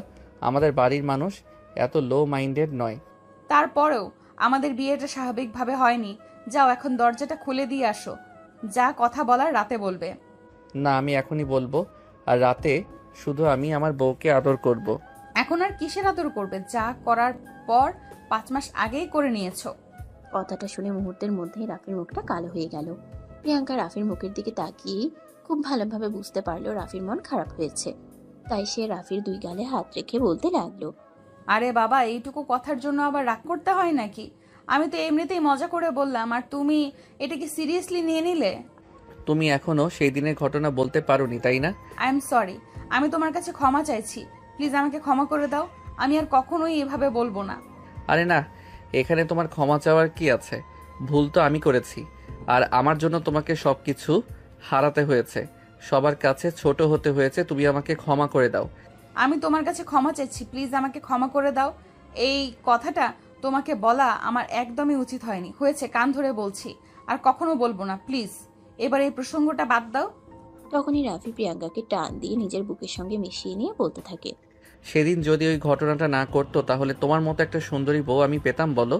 আমাদের বাড়ির মানুষ এত লো মাইন্ডেড নয়। তারপরেও আমাদের বিয়েটা স্বাভাবিকভাবে হয়নি। যাও এখন দরজাটা খুলে দিয়ে আসো, যা কথা বলার রাতে বলবে। না, আমি এখনই বলবো, আর রাতে শুধু আমি আমার বউকে আদর করব। এখন আর কিসের আদর করবে? যা করার পর 5 মাস আগেই করে নিয়েছো। কথাটা শুনে মুহূর্তের মধ্যেই রাফির মুখটা কালো হয়ে গেল। প্রিয়াঙ্কা রাফির মুখের দিকে তাকিয়ে খুব ভালোভাবে বুঝতে পারলো রাফির মন খারাপ হয়েছে। তাই সে রাফির 2 গালে হাত রেখে বলতে লাগলো, আরে বাবা, এইটুকু কথার জন্য আবার রাগ করতে হয় নাকি? আমি তো এমনিতেই মজা করে বললাম, আর তুমি এটাকে সিরিয়াসলি নিয়ে নিলে। তুমি এখনো সেই দিনের ঘটনা বলতে পারোনি তাই না? আই এম সরি, আমি তোমার কাছে ক্ষমা চাইছি, প্লিজ আমাকে ক্ষমা করে দাও। আমি আর কখনোই এভাবে বলবো না। আরে না, এখানে তোমার ক্ষমা চাওয়ার কি আছে? ভুল তো আমি করেছি, আর আমার জন্য তোমাকে সবকিছু হারাতে হয়েছে, সবার কাছে ছোট হতে হয়েছে। তুমি আমাকে ক্ষমা করে দাও। আমি তোমার কাছে ক্ষমা চাইছি, প্লিজ আমাকে ক্ষমা করে দাও। এই কথাটা তোমাকে বলা আমার একদমই উচিত হয়নি। হয়েছে, কান ধরে বলছি, আর কখনো বলবো না, প্লিজ এবার এই প্রসঙ্গটা বাদ দাও। তখনই রাফি প্রিয়াঙ্কাকে টান দিয়ে নিজের বুকের সঙ্গে মিশিয়ে নিয়ে বলতে থাকে, সেদিন যদি ওই ঘটনাটা না করতো তাহলে তোমার মতো একটা সুন্দরী বউ আমি পেতাম বলো?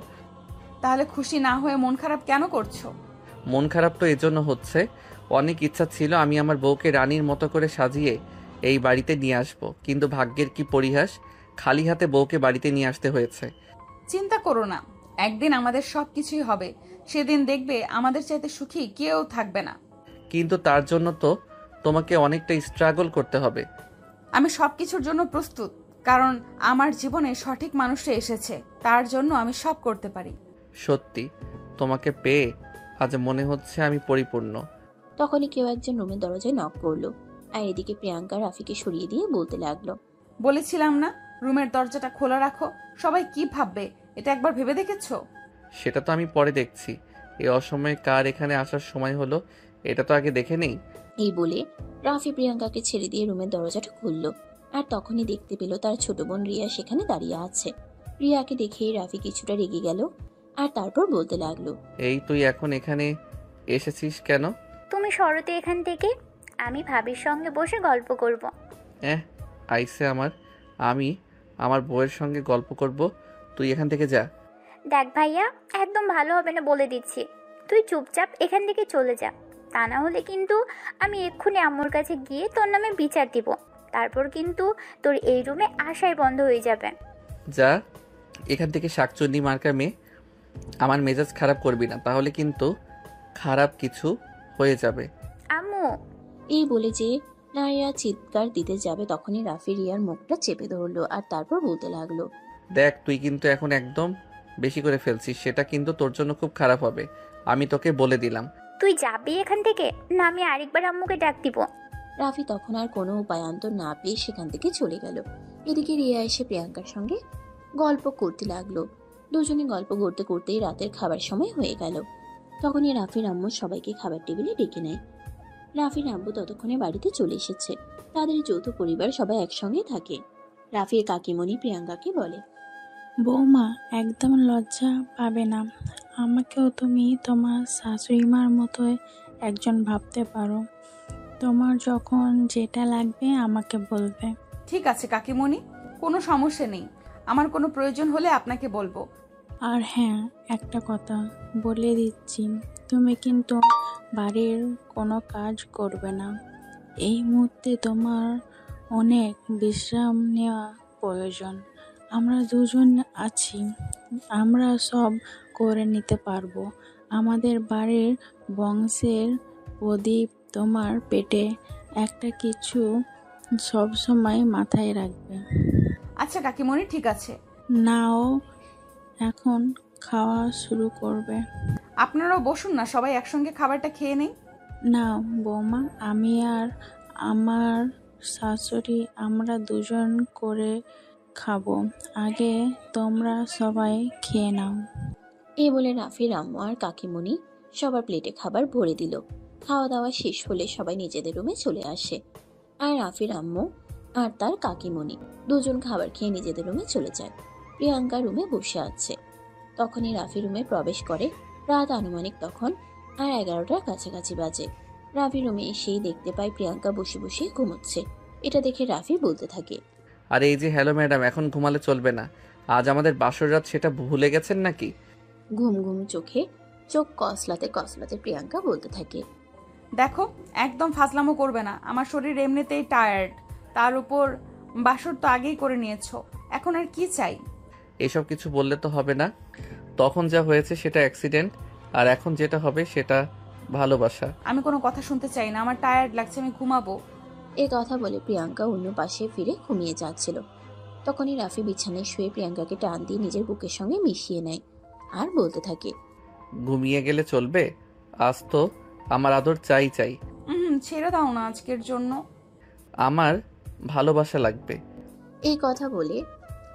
তাহলে খুশি না হয়ে মন খারাপ কেন করছো? মন খারাপ তো এজন্য হচ্ছে, অনেক ইচ্ছা ছিল আমি আমার বউকে রানীর মতো করে সাজিয়ে এই বাড়িতে নিয়ে আসব, কিন্তু ভাগ্যের কি পরিহাস, খালি হাতে বউকে বাড়িতে নিয়ে আসতে হয়েছে। চিন্তা করো না, একদিন আমাদের সবকিছুই হবে। সেদিন দেখবে আমাদের চাইতে সুখী কেউ থাকবে না। কিন্তু তার জন্য তো তোমাকে অনেকটা স্ট্রাগল করতে হবে। আমি সবকিছুর জন্য প্রস্তুত, কারণ আমার জীবনে সঠিক মানুষটা এসেছে, তার জন্য আমি সব করতে পারি। সত্যি তোমাকে পেয়ে আজ মনে হচ্ছে আমি পরিপূর্ণ। তখনই কেউ একজন রুমের দরজায় নক করলো আর এদিকে প্রিয়াঙ্কা রাফিকে সরিয়ে দিয়ে বলতে লাগলো, বলেছিলাম না রুমের দরজাটা খোলা রাখো, সবাই কি ভাববে এটা একবার ভেবে দেখেছো? সেটা তো আমি পরে দেখছি, এই অসময়ে কার এখানে আসার সময় হলো এটা তো আগে দেখে নেই। এই বলে রাফি প্রিয়াঙ্কাকে ছেড়ে দিয়ে রুমের দরজাটা খুললো আর তখনই দেখতে পেল তার ছোট বোন রিয়া সেখানে দাঁড়িয়ে আছে। রিয়াকে দেখেই রাফি কিছুটা রেগে গেল আর তারপর বলতে লাগলো, এই তুই এখন এখানে এসেছিস কেন? তুমি সরতে এখান থেকে, আমি ভাবির সঙ্গে বসে গল্প করব। আইসে আমি আমার বউয়ের সঙ্গে গল্প করব, তুই এখান থেকে যা। দেখ ভাইয়া, একদম ভালো হবে না বলে দিচ্ছি, তুই চুপচাপ এখান থেকে চলে যা, তা না হলে কিন্তু আমি এক্ষুনি আম্মুর কাছে গিয়ে তোর নামে বিচার দিব, তারপর কিন্তু তোর এই রুমে আসাই বন্ধ হয়ে যাবে। যা এখান থেকে, শাকচুন্নি মার্কা মেয়ে, আমার মেজাজ খারাপ করবি না, তাহলে কিন্তু খারাপ কিছু হয়ে যাবে। আম্মু, এই বলে যে নাইয়া চিৎকার দিতে যাবে তখনই রাফি রিয়ার মুখটা চেপে ধরলো আর তারপর বলতে লাগলো, দেখ তুই কিন্তু এখন একদম বেশি করে ফেলছিস, সেটা কিন্তু তোর জন্য খুব খারাপ হবে। আমি তোকে বলে দিলাম। তুই যাবি এখান থেকে, না আমি আরেকবার আম্মুকে ডাক দিব? রাফি তখন আর কোনো উপায়ান্তর না পেয়ে সেখান থেকে চলে গেল। এদিকে রিয়া এসে প্রিয়াঙ্কার সঙ্গে গল্প করতে লাগলো। দুজনে গল্প করতে করতেই রাতের খাবার সময় হয়ে গেল। তখনই রাফির আম্মু সবাইকে খাবার টেবিলে ডেকে নেয়। রাফির আব্বু ততক্ষণে বাড়িতে চলে এসেছে। তাদের যৌথ পরিবার সবাই একসঙ্গে থাকে। রাফির কাকিমণি প্রিয়াঙ্কাকে বলে, বৌমা, একদম লজ্জা পাবে না। আমাকেও তুমি তোমার শাশুড়িমার মতো একজন ভাবতে পারো। তোমার যখন যেটা লাগবে আমাকে বলবে। ঠিক আছে কাকিমণি, কোনো সমস্যা নেই। আমার কোনো প্রয়োজন হলে আপনাকে বলবো। আর হ্যাঁ, একটা কথা বলে দিচ্ছি, তুমি কিন্তু বাড়ির কোনো কাজ করবে না। এই মুহূর্তে তোমার অনেক বিশ্রাম নেওয়া প্রয়োজন। আমরা দুজন আছি, আমরা সব করে নিতে পারবো। আমাদের বাড়ির বংশের প্রদীপ তোমার পেটে একটা কিছু সব সময় মাথায় রাখবে। আচ্ছা কাকিমণি, ঠিক আছে। নাও এখন খাওয়া শুরু করবে। আপনারাও বসুন না, সবাই একসঙ্গে খাবারটা খেয়ে নেই। না বৌমা, আমি আর আমার শাশুড়ি আমরা দুজন করে খাবো। আগে তোমরা সবাই খেয়ে নাও। এই বলে রাফির আম্মু আর কাকিমণি সবার প্লেটে খাবার ভরে দিল। খাওয়া দাওয়া শেষ হলে সবাই নিজেদের রুমে চলে আসে। আর রাফির আম্মু আর তার কাকিমণি দুজন খাবার খেয়ে নিজেদের রুমে চলে যায়। প্রিয়াঙ্কা রুমে বসে আছে। তখনই রাফি রুমে প্রবেশ করে। রাত আনুমানিক তখন আর 11টার কাছাকাছি বাজে। রাফি রুমে এসেই দেখতে পায় প্রিয়াঙ্কা বসে বসে ঘুমোচ্ছে। এটা দেখে রাফি বলতে থাকে, আর এই যে হ্যালো ম্যাডাম, এখন ঘুমালে চলবে না। আজ আমাদের বাসর রাত, সেটা ভুলে গেছেন নাকি? ঘুম ঘুম চোখে চোখ কসলাতে কসলাতে প্রিয়াঙ্কা বলতে থাকে, দেখো, একদম ফাজলামো করবে না। আমার শরীর এমনিতেই টায়ার্ড, তার উপর বাসর তো আগেই করে নিয়েছো, এখন আর কি চাই? এসব কিছু বললে তো হবে না। তখন যা হয়েছে সেটা অ্যাক্সিডেন্ট, আর এখন যেটা হবে সেটা ভালোবাসা। আমি কোনো কথা শুনতে চাই না, আমার টায়ার্ড লাগছে, আমি ঘুমাবো। এই কথা বলে প্রিয়াঙ্কা অন্য পাশে ফিরে ঘুমিয়ে যাচ্ছিল। তখনই রাফি বিছানায় শুয়ে প্রিয়াঙ্কাকে টান দিয়ে নিজের বুকের সঙ্গে মিশিয়ে নেয় আর বলতে থাকে, ঘুমিয়ে গেলে চলবে? আজ তো আমার আদর চাই চাই। ছেড়ে দাও না আজকের জন্য, আমার ভালোবাসা লাগবে। এই কথা বলে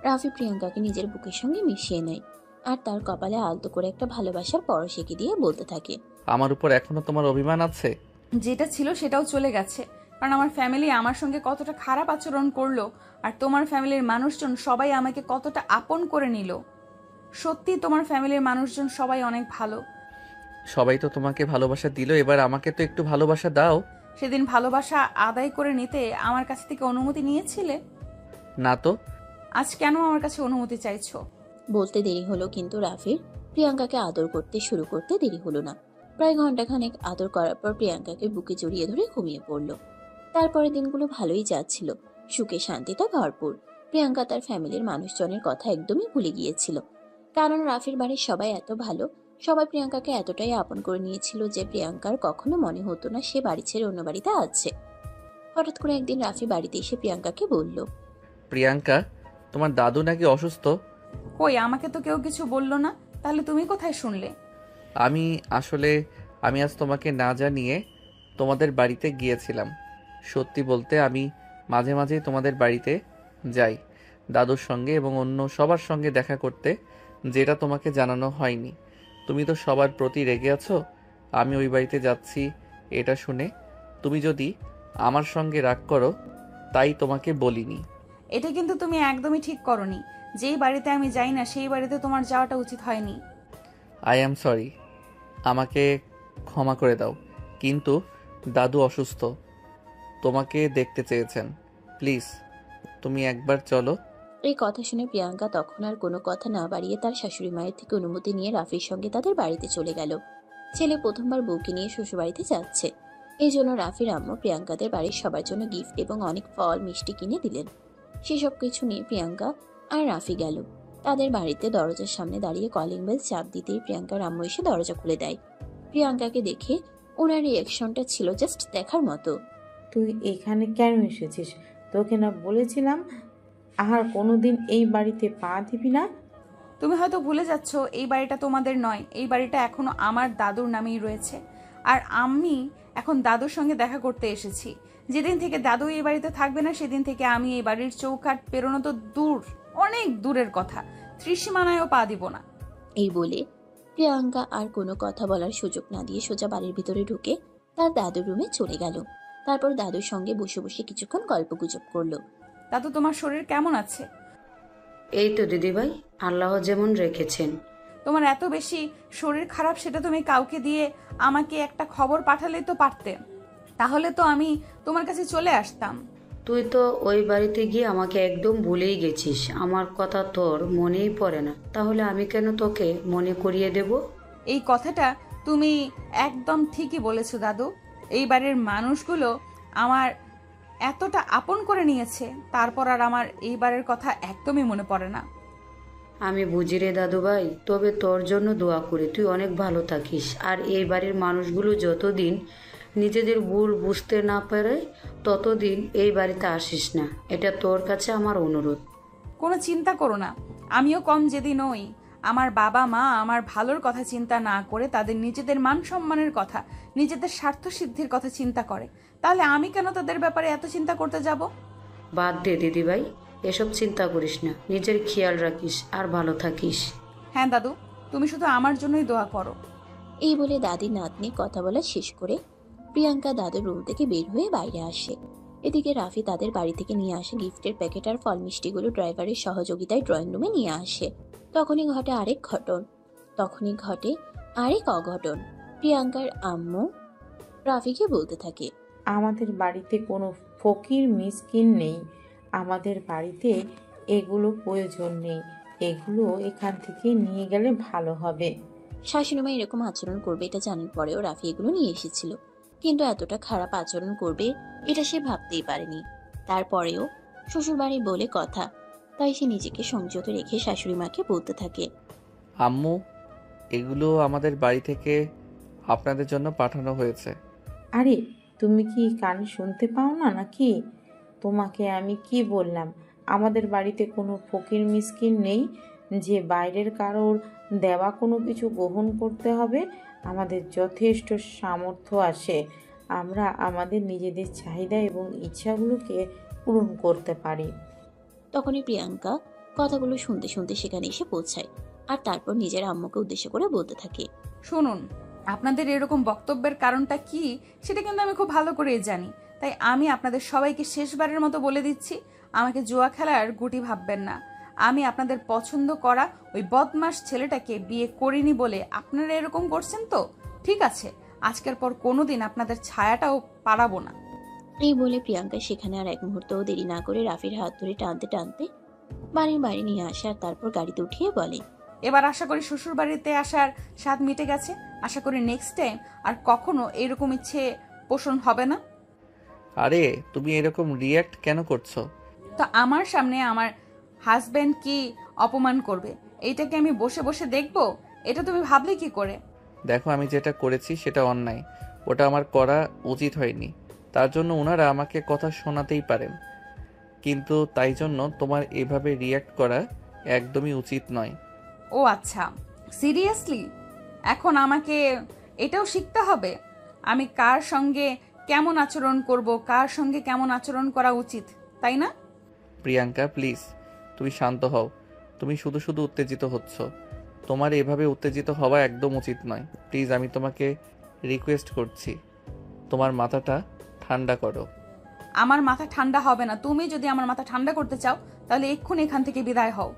রাফি প্রিয়াঙ্কাকে নিজের বুকের সঙ্গে মিশিয়ে নেয় আর তার কপালে আলতো করে একটা ভালোবাসার পরশ এঁকে দিয়ে বলতে থাকে, আমার উপর এখনো তোমার অভিমান আছে? যেটা ছিল সেটাও চলে গেছে। কারণ আমার ফ্যামিলি আমার সঙ্গে কতটা খারাপ আচরণ করলো, আর তোমার ফ্যামিলির মানুষজন সবাই আমাকে কতটা আপন করে নিল। সত্যি তোমার ফ্যামিলির মানুষজন সবাই অনেক ভালো। সবাই তো তোমাকে ভালোবাসা দিল, এবার আমাকে তো একটু ভালোবাসা দাও। সেদিন ভালোবাসা আদায় করে নিতে আমার কাছ থেকে অনুমতি নিয়েছিলে? না তো। আজ কেন আমার কাছে অনুমতি চাইছো? বলতে দেরি হলো, কিন্তু রাফির প্রিয়াঙ্কাকে আদর করতে শুরু করতে দেরি হলো না। প্রায় ঘন্টাখানেক আদর করার পর প্রিয়াঙ্কাকে বুকে জড়িয়ে ধরে ঘুমিয়ে পড়ল। তারপরে দিনগুলো ভালোই যাচ্ছিল, সুখে শান্তিতে ভরপুর। প্রিয়াঙ্কা তার ফ্যামিলির মানুষজনের কথা একদমই ভুলে গিয়েছিল। কারণ রাফির বাড়ির সবাই এত ভালো, সবাই প্রিয়াঙ্কাকে এতটাই আপন করে নিয়েছিল যে প্রিয়াঙ্কার কখনো মনে হতো না সে বাড়ি ছেড়ে অন্য বাড়িতে আছে। হঠাৎ করে একদিন রাফি বাড়িতে এসে প্রিয়াঙ্কাকে বলল, প্রিয়াঙ্কা, তোমার দাদু নাকি অসুস্থ? কই, আমাকে তো কেউ কিছু বললো না, তাহলে তুমি কোথায় শুনলে? আমি আজ তোমাকে না জানিয়ে তোমাদের বাড়িতে গিয়েছিলাম। সত্যি বলতে আমি মাঝে মাঝেই তোমাদের বাড়িতে যাই দাদুর সঙ্গে এবং অন্য সবার সঙ্গে দেখা করতে, যেটা তোমাকে জানানো হয়নি। তুমি তো সবার প্রতি রেগে আছো। আমি ওই বাড়িতে যাচ্ছি এটা শুনে তুমি যদি আমার সঙ্গে রাগ করো, তাই তোমাকে বলিনি। এটা কিন্তু তুমি একদমই ঠিক করনি। যেই বাড়িতে আমি যাই না সেই বাড়িতে তোমার যাওয়াটা উচিত হয়নি। আই অ্যাম সরি, আমাকে ক্ষমা করে দাও। কিন্তু দাদু অসুস্থ, তোমাকে দেখতে চেয়েছেন। প্লিজ তুমি একবার চলো। এই কথা শুনে প্রিয়াঙ্কা তখন আর কোনো কথা না বাড়িয়ে তার শাশুড়ি মায়ের থেকে অনুমতি নিয়ে রাফির সঙ্গে তাদের বাড়িতে চলে গেল। ছেলে প্রথমবার বউকে নিয়ে শ্বশুরবাড়িতে যাচ্ছে, এই জন্য রাফির আম্মু প্রিয়াঙ্কাদের বাড়ির সবার জন্য গিফট এবং অনেক ফল মিষ্টি কিনে দিলেন। সেসব কিছু নিয়ে প্রিয়াঙ্কা আর রাফি গেল তাদের বাড়িতে। দরজার সামনে দাঁড়িয়ে কলিং বেল চাপ দিতেই প্রিয়াঙ্কার আম্মু এসে দরজা খুলে দেয়। প্রিয়াঙ্কাকে দেখে ওনার রিয়াকশনটা ছিল জাস্ট দেখার মতো। তুই এখানে কেন এসেছিস? তোকে না বলেছিলাম আর কোনোদিন এই বাড়িতে পা দিবি না? তুমি হয়তো ভুলে যাচ্ছ এই বাড়িটা তোমাদের নয়, এই বাড়িটা এখনো আমার দাদুর নামেই রয়েছে। আর আমি এখন দাদুর সঙ্গে দেখা করতে এসেছি। যেদিন থেকে দাদু এই বাড়িতে থাকবে না সেদিন থেকে আমি এই বাড়ির চৌকাঠ পেরোনো তো দূর, অনেক দূরের কথা, ত্রিসীমানায়ও পা দিব না। এই বলে প্রিয়াঙ্কা আর কোনো কথা বলার সুযোগ না দিয়ে সোজা বাড়ির ভিতরে ঢুকে তার দাদুর রুমে চলে গেল। তারপর দাদুর সঙ্গে বসে বসে কিছুক্ষণ গল্পগুজব করলো। দাদু, তোমার শরীর কেমন আছে? এই তো দিদিভাই, আল্লাহ যেমন রেখেছেন। তোমার এত বেশি শরীর খারাপ সেটা তুমি কাউকে দিয়ে আমাকে একটা খবর পাঠালেই তো পারতে, তাহলে তো আমি তোমার কাছে চলে আসতাম। তুই তো ওই বাড়িতে গিয়ে আমাকে একদম ভুলেই গেছিস, আমার কথা তোর মনেই পড়ে না, তাহলে আমি কেন তোকে মনে করিয়ে দেব? এই কথাটা তুমি একদম ঠিকই বলেছো দাদু। এই বাড়ির মানুষগুলো আমার এতটা আপন করে নিয়েছে, তারপর আর আমার এই বাড়ির কথা একদমই মনে পড়ে না। আমি বুঝি রে দাদু ভাই, তবে তোর জন্য দোয়া করি তুই অনেক ভালো থাকিস। আর এই বাড়ির মানুষগুলো যতদিন নিজেদের ভুল বুঝতে না পারে ততদিন এই বাড়িতে আসিস না, এটা তোর কাছে আমার অনুরোধ। কোনো চিন্তা করো না, আমিও কম যেদি নই। আমার বাবা মা আমার ভালোর কথা চিন্তা না করে তাদের নিজেদের মান সম্মানের কথা, নিজেদের স্বার্থ সিদ্ধির কথা চিন্তা করে, তাহলে আমি কেন তাদের ব্যাপারে এত চিন্তা করতে যাব? বাদ দে দিদিভাই, এসব চিন্তা করিস না, নিজের খেয়াল রাখিস আর ভালো থাকিস। হ্যাঁ দাদু, তুমি শুধু আমার জন্যই দোয়া করো। এই বলে দাদি নাতনি কথা বলা শেষ করে প্রিয়াঙ্কা দাদুর রুম থেকে বের হয়ে বাইরে আসে। এদিকে রাফি তাদের বাড়ি থেকে নিয়ে আসে গিফটের প্যাকেট আর ফল মিষ্টিগুলো ড্রাইভারের সহযোগিতায় ড্রয়িং রুমে নিয়ে আসে। তখনই ঘটে আরেক অঘটন। প্রিয়াঙ্কার আম্মু রাফিকে বলতে থাকে, আমাদের বাড়িতে কোনো ফকির মিসকিন নেই, আমাদের বাড়িতে এগুলো প্রয়োজন নেই, এগুলো এখান থেকে নিয়ে গেলে ভালো হবে। শাশুড়িমা এরকম আচরণ করবে এটা জানার পরেও রাফি এগুলো নিয়ে এসেছিল, কিন্তু এতটা খারাপ আচরণ করবে এটা সে ভাবতেই পারেনি। তারপরেও শ্বশুরবাড়ি বলে কথা, তাই সে নিজেকে সংযত রেখে শাশুড়ি মাকে বলতে থাকে, আম্মু, এগুলো আমাদের বাড়ি থেকে আপনাদের জন্য পাঠানো হয়েছে। আরে তুমি কি কানে শুনতে পাও না নাকি? তোমাকে আমি কি বললাম? আমাদের বাড়িতে কোনো ফকির মিসকিন নেই যে বাইরের কারোর দেওয়া কোনো কিছু গ্রহণ করতে হবে। আমাদের যথেষ্ট সামর্থ্য আছে, আমরা আমাদের নিজেদের চাহিদা এবং ইচ্ছাগুলোকে পূরণ করতে পারি। তখনই প্রিয়াঙ্কা কথাগুলো শুনতে শুনতে সেখানে এসে পৌঁছায় আর তারপর নিজের আম্মুকে উদ্দেশ্য করে বলতে থাকে, শুনুন, আপনাদের এরকম বক্তব্যের কারণটা কি সেটা কিন্তু আমি খুব ভালো করেই জানি, তাই আমি আপনাদের সবাইকে শেষবারের মতো বলে দিচ্ছি, আমাকে জুয়া খেলার গুটি ভাববেন না। আমি আপনাদের পছন্দ করা ওই বদমাস ছেলেটাকে বিয়ে করিনি বলে আপনারা এরকম করছেন তো? ঠিক আছে, আজকের পর কোনোদিন আপনাদের ছায়াটাও পারাবো না। এই বলে প্রিয়াঙ্কা সেখানে আর এক মুহূর্তও দেরি না করে রাফির হাত ধরে টানতে টানতে বাড়ির বাইরে নিয়ে আসে আর তারপর গাড়িতে উঠিয়ে বলে, এবার আশা করি শ্বশুর বাড়িতে আসার স্বাদ মিটে গেছে। আশা করি নেক্সট টাইম আর কখনো এরকম ইচ্ছে পোষণ হবে না। আরে তুমি এরকম রিয়্যাক্ট কেন করছো? তো আমার সামনে আমার হাজবেন্ড কি অপমান করবে এইটাকে আমি বসে বসে দেখবো? এটা তুমি ভাবলে কি করে? দেখো, আমি যেটা করেছি সেটা অন্যায়, ওটা আমার করা উচিত হয়নি, তার জন্য ওনারা আমাকে কথা শোনাতেই পারেন, কিন্তু তাই জন্য তোমার এভাবে রিয়্যাক্ট করা একদমই উচিত নয়। ও আচ্ছা, সিরিয়াসলি এখন আমাকে এটাও শিখতে হবে আমি কার সঙ্গে কেমন আচরণ করব, কার সঙ্গে কেমন আচরণ করা উচিত, তাই না? প্রিয়াঙ্কা প্লিজ, তুমি শান্ত হও, তুমি শুধু শুধু উত্তেজিত হচ্ছ, তোমার এভাবে উত্তেজিত হওয়া একদম উচিত নয়। প্লিজ, আমি তোমাকে রিকোয়েস্ট করছি, তোমার মাথাটা ঠান্ডা করো। আমার মাথা ঠান্ডা হবে না। তুমি যদি আমার মাথা ঠান্ডা করতে চাও তাহলে এক্ষুনি এখান থেকে বিদায় হও।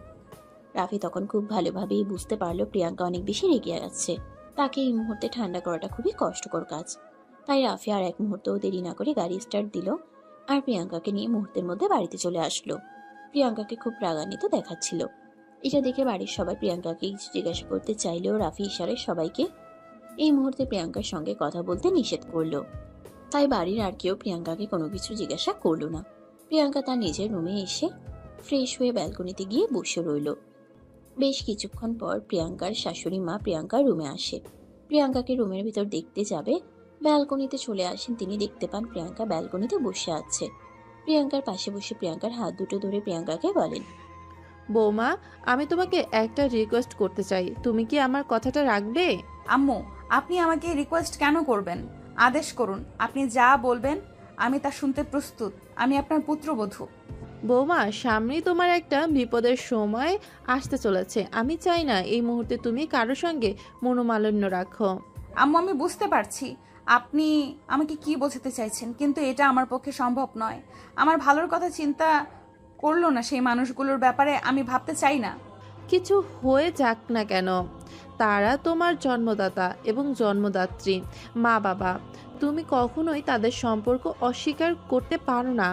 রাফি তখন খুব ভালোভাবেই বুঝতে পারলো প্রিয়াঙ্কা অনেক বেশি রেগে যাচ্ছে, তাকে এই মুহূর্তে ঠান্ডা করাটা খুবই কষ্টকর কাজ। তাই রাফি আর এক মুহূর্তও দেরি না করে গাড়ি স্টার্ট দিল আর প্রিয়াঙ্কাকে নিয়ে মুহূর্তের মধ্যে বাড়িতে চলে আসলো। প্রিয়াঙ্কাকে খুব রাগান্বিত দেখাচ্ছিল। এটা দেখে বাড়ির সবাই প্রিয়াঙ্কাকে কিছু জিজ্ঞাসা করতে চাইলেও রাফি ইশারায় সবাইকে এই মুহূর্তে প্রিয়াঙ্কার সঙ্গে কথা বলতে নিষেধ করলো। তাই বাড়ির আর কেউ প্রিয়াঙ্কাকে কোনো কিছু জিজ্ঞাসা করলো না। প্রিয়াঙ্কা তার নিজের রুমে এসে ফ্রেশ হয়ে ব্যালকনিতে গিয়ে বসে রইল। বেশ কিছুক্ষণ পর প্রিয়াঙ্কার শাশুড়ি মা প্রিয়াঙ্কার রুমে আসে। প্রিয়াঙ্কাকে রুমের ভিতর দেখতে যাবে, ব্যালকনিতে চলে আসেন তিনি, দেখতে পান প্রিয়াঙ্কা ব্যালকনিতে বসে আছে। প্রিয়াঙ্কার পাশে বসে প্রিয়াঙ্কার হাত দুটো ধরে প্রিয়াঙ্কাকে বলেন, বৌমা, আমি তোমাকে একটা রিকোয়েস্ট করতে চাই, তুমি কি আমার কথাটা রাখবে? আম্মু, আপনি আমাকে রিকোয়েস্ট কেন করবেন? আদেশ করুন, আপনি যা বলবেন আমি তা শুনতে প্রস্তুত। আমি আপনার পুত্রবধূ। বৌমা, সামনেই তোমার একটা বিপদের সময় আসতে চলেছে। আমি চাই না এই মুহূর্তে তুমি কারোর সঙ্গে মনোমালিন্য রাখো। আম্মু, আমি বুঝতে পারছি আপনি আমাকে কি বোঝাতে চাইছেন, কিন্তু এটা আমার পক্ষে সম্ভব নয়। আমার ভালোর কথা চিন্তা করলো না সেই মানুষগুলোর ব্যাপারে আমি ভাবতে চাই না। কিছু হয়ে যাক না কেন, তারা তোমার জন্মদাতা এবং জন্মদাত্রী, মা বাবা। তুমি কখনোই তাদের সম্পর্ক অস্বীকার করতে পারো না।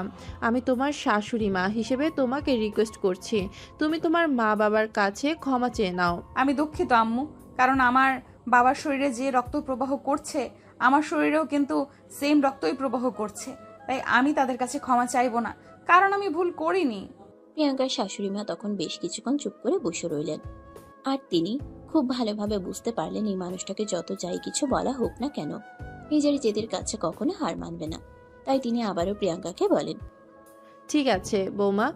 আমি তোমার শাশুড়ি মা হিসেবে তোমাকে রিকোয়েস্ট করছি, তুমি তোমার মা বাবার কাছে ক্ষমা চেয়ে নাও। আমি দুঃখিত আম্মু, কারণ আমার বাবার শরীরে যে রক্ত প্রবাহ করছে আমার শরীরেও কিন্তু সেম রক্তই প্রবাহ করছে। তাই আমি তাদের কাছে ক্ষমা চাইবো না, কারণ আমি ভুল করিনি। প্রিয়াঙ্কার শাশুড়ি মা তখন বেশ কিছুক্ষণ চুপ করে বসে রইলেন। আর তিনি খুব ভালোভাবে বুঝতে পারলেন এই মানুষটাকে যত যাই কিছু বলা হোক না কেন, নিজের জেদের কাছে কখনো হার মানবে না। তাই তিনি আবারও প্রিয়াঙ্কাকে বলেন, ঠিক আছে বৌমা,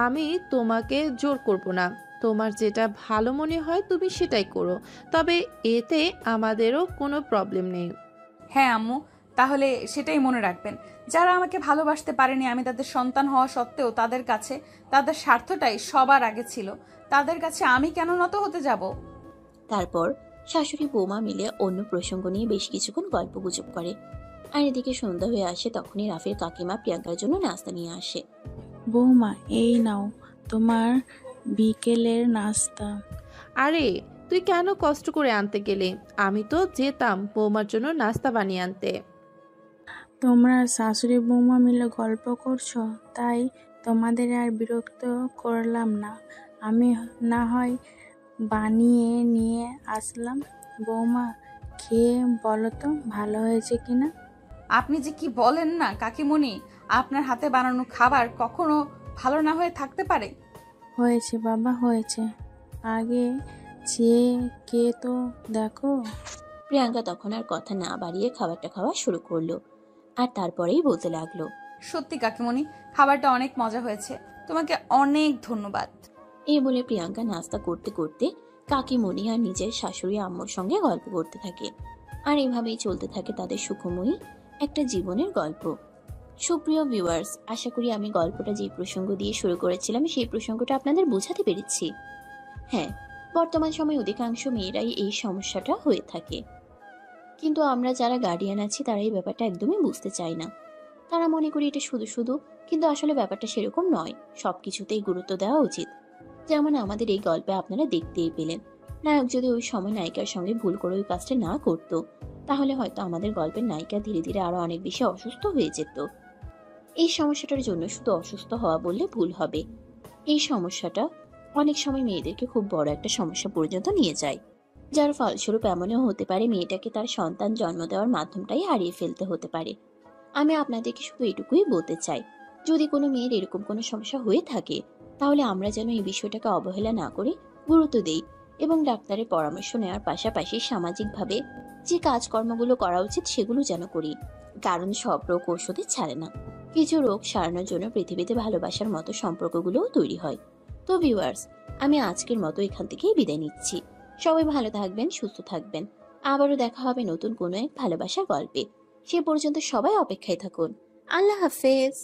আমি তোমাকে জোর করব না। তোমার যেটা ভালো মনে হয় তুমি সেটাই করো, তবে এতে আমাদেরও কোনো প্রবলেম নেই। হ্যাঁ আম্মু, তাহলে সেটাই মনে রাখবেন। যারা আমাকে ভালোবাসতে পারেনি, আমি তাদের সন্তান হওয়া সত্ত্বেও তাদের কাছে তাদের স্বার্থটাই সবার আগে ছিল। তাদের কাছে আমি কেন নত হতে যাব? তারপর শাশুড়ি বৌমা মিলে অন্য প্রসঙ্গ নিয়ে বেশ কিছুক্ষণ গল্প গুজব করে। আর এদিকে সন্ধ্যা হয়ে আসে, তখনই রাফির কাকিমা প্রিয়াঙ্কার জন্য নাস্তা নিয়ে আসে। বৌমা, এই নাও তোমার বিকেলের নাস্তা। আরে তুই কেন কষ্ট করে আনতে গেলে? আমি তো যেতাম বৌমার জন্য নাস্তা বানিয়ে আনতে। তোমরা শাশুড়ি বৌমা মিলে গল্প করছো, তাই তোমাদের আর বিরক্ত করলাম না। আমি না হয় বানিয়ে নিয়ে আসলাম। বৌমা, খেয়ে বলো তো ভালো হয়েছে কিনা। আপনি যে কি বলেন না কাকিমণি, আপনার হাতে বানানো খাবার কখনো ভালো না হয়ে থাকতে পারে? হয়েছে বাবা, হয়েছে। আগে চেয়ে কে তো দেখো। প্রিয়াঙ্কা তখন আর কথা না বাড়িয়ে খাবারটা খাওয়া শুরু করলো। আর তারপরেই বলতে লাগলো, সত্যি কাকিমণি, খাবারটা অনেক মজা হয়েছে, তোমাকে অনেক ধন্যবাদ। এই বলে প্রিয়াঙ্কা নাস্তা করতে করতে কাকিমণি আর নিজের শাশুড়ি আম্মুর সঙ্গে গল্প করতে থাকে। আর এভাবেই চলতে থাকে তাদের সুখময়ী একটা জীবনের গল্প। সুপ্রিয় ভিউয়ার্স, আশা করি আমি গল্পটা যে প্রসঙ্গ দিয়ে শুরু করেছিলাম সেই প্রসঙ্গটা আপনাদের বোঝাতে পেরেছি। হ্যাঁ, বর্তমান সময়ে অধিকাংশ মেয়েরাই এই সমস্যাটা হয়ে থাকে, কিন্তু আমরা যারা গার্ডিয়ান আছি তারা এই ব্যাপারটা একদমই বুঝতে চাই না। তারা মনে করি এটা শুধু শুধু, কিন্তু আসলে ব্যাপারটা সেরকম নয়। সবকিছুতেই গুরুত্ব দেওয়া উচিত। যেমন আমাদের এই গল্পে আপনারা দেখতেই পেলেন, নায়ক যদি ওই সময় নায়িকার সঙ্গে ভুল করে ওই কাজটা না করতো, তাহলে হয়তো আমাদের গল্পের নায়িকা ধীরে ধীরে আরো অনেক বেশি অসুস্থ হয়ে যেত। এই সমস্যাটার জন্য শুধু অসুস্থ হওয়া বললে ভুল হবে। এই সমস্যাটা অনেক সময় মেয়েদেরকে খুব বড় একটা সমস্যা পর্যন্ত নিয়ে যায়, যার ফলস্বরূপ এমনও হতে পারে মেয়েটাকে তার সন্তান জন্ম দেওয়ার মাধ্যমটাই হারিয়ে ফেলতে হতে পারে। আমি আপনাদেরকে শুধু এটুকুই বলতে চাই, যদি কোনো মেয়ের এরকম কোনো সমস্যা হয়ে থাকে, তাহলে আমরা যেন এই বিষয়টাকে অবহেলা না করে গুরুত্ব দেই এবং ডাক্তারের পরামর্শ নেওয়ার পাশাপাশি সামাজিকভাবে যে কাজকর্মগুলো করা উচিত সেগুলো যেন করি। কারণ সব রোগ ওষুধে ছাড়ে না। কিছু রোগ সারানোর জন্য পৃথিবীতে ভালোবাসার মতো সম্পর্কগুলোও তৈরি হয়। তো ভিউয়ার্স, আমি আজকের মতো এখান থেকেই বিদায় নিচ্ছি। সবাই ভালো থাকবেন, সুস্থ থাকবেন। আবারও দেখা হবে নতুন কোনো এক ভালোবাসার গল্পে। সে পর্যন্ত সবাই অপেক্ষায় থাকুন। আল্লাহ হাফেজ।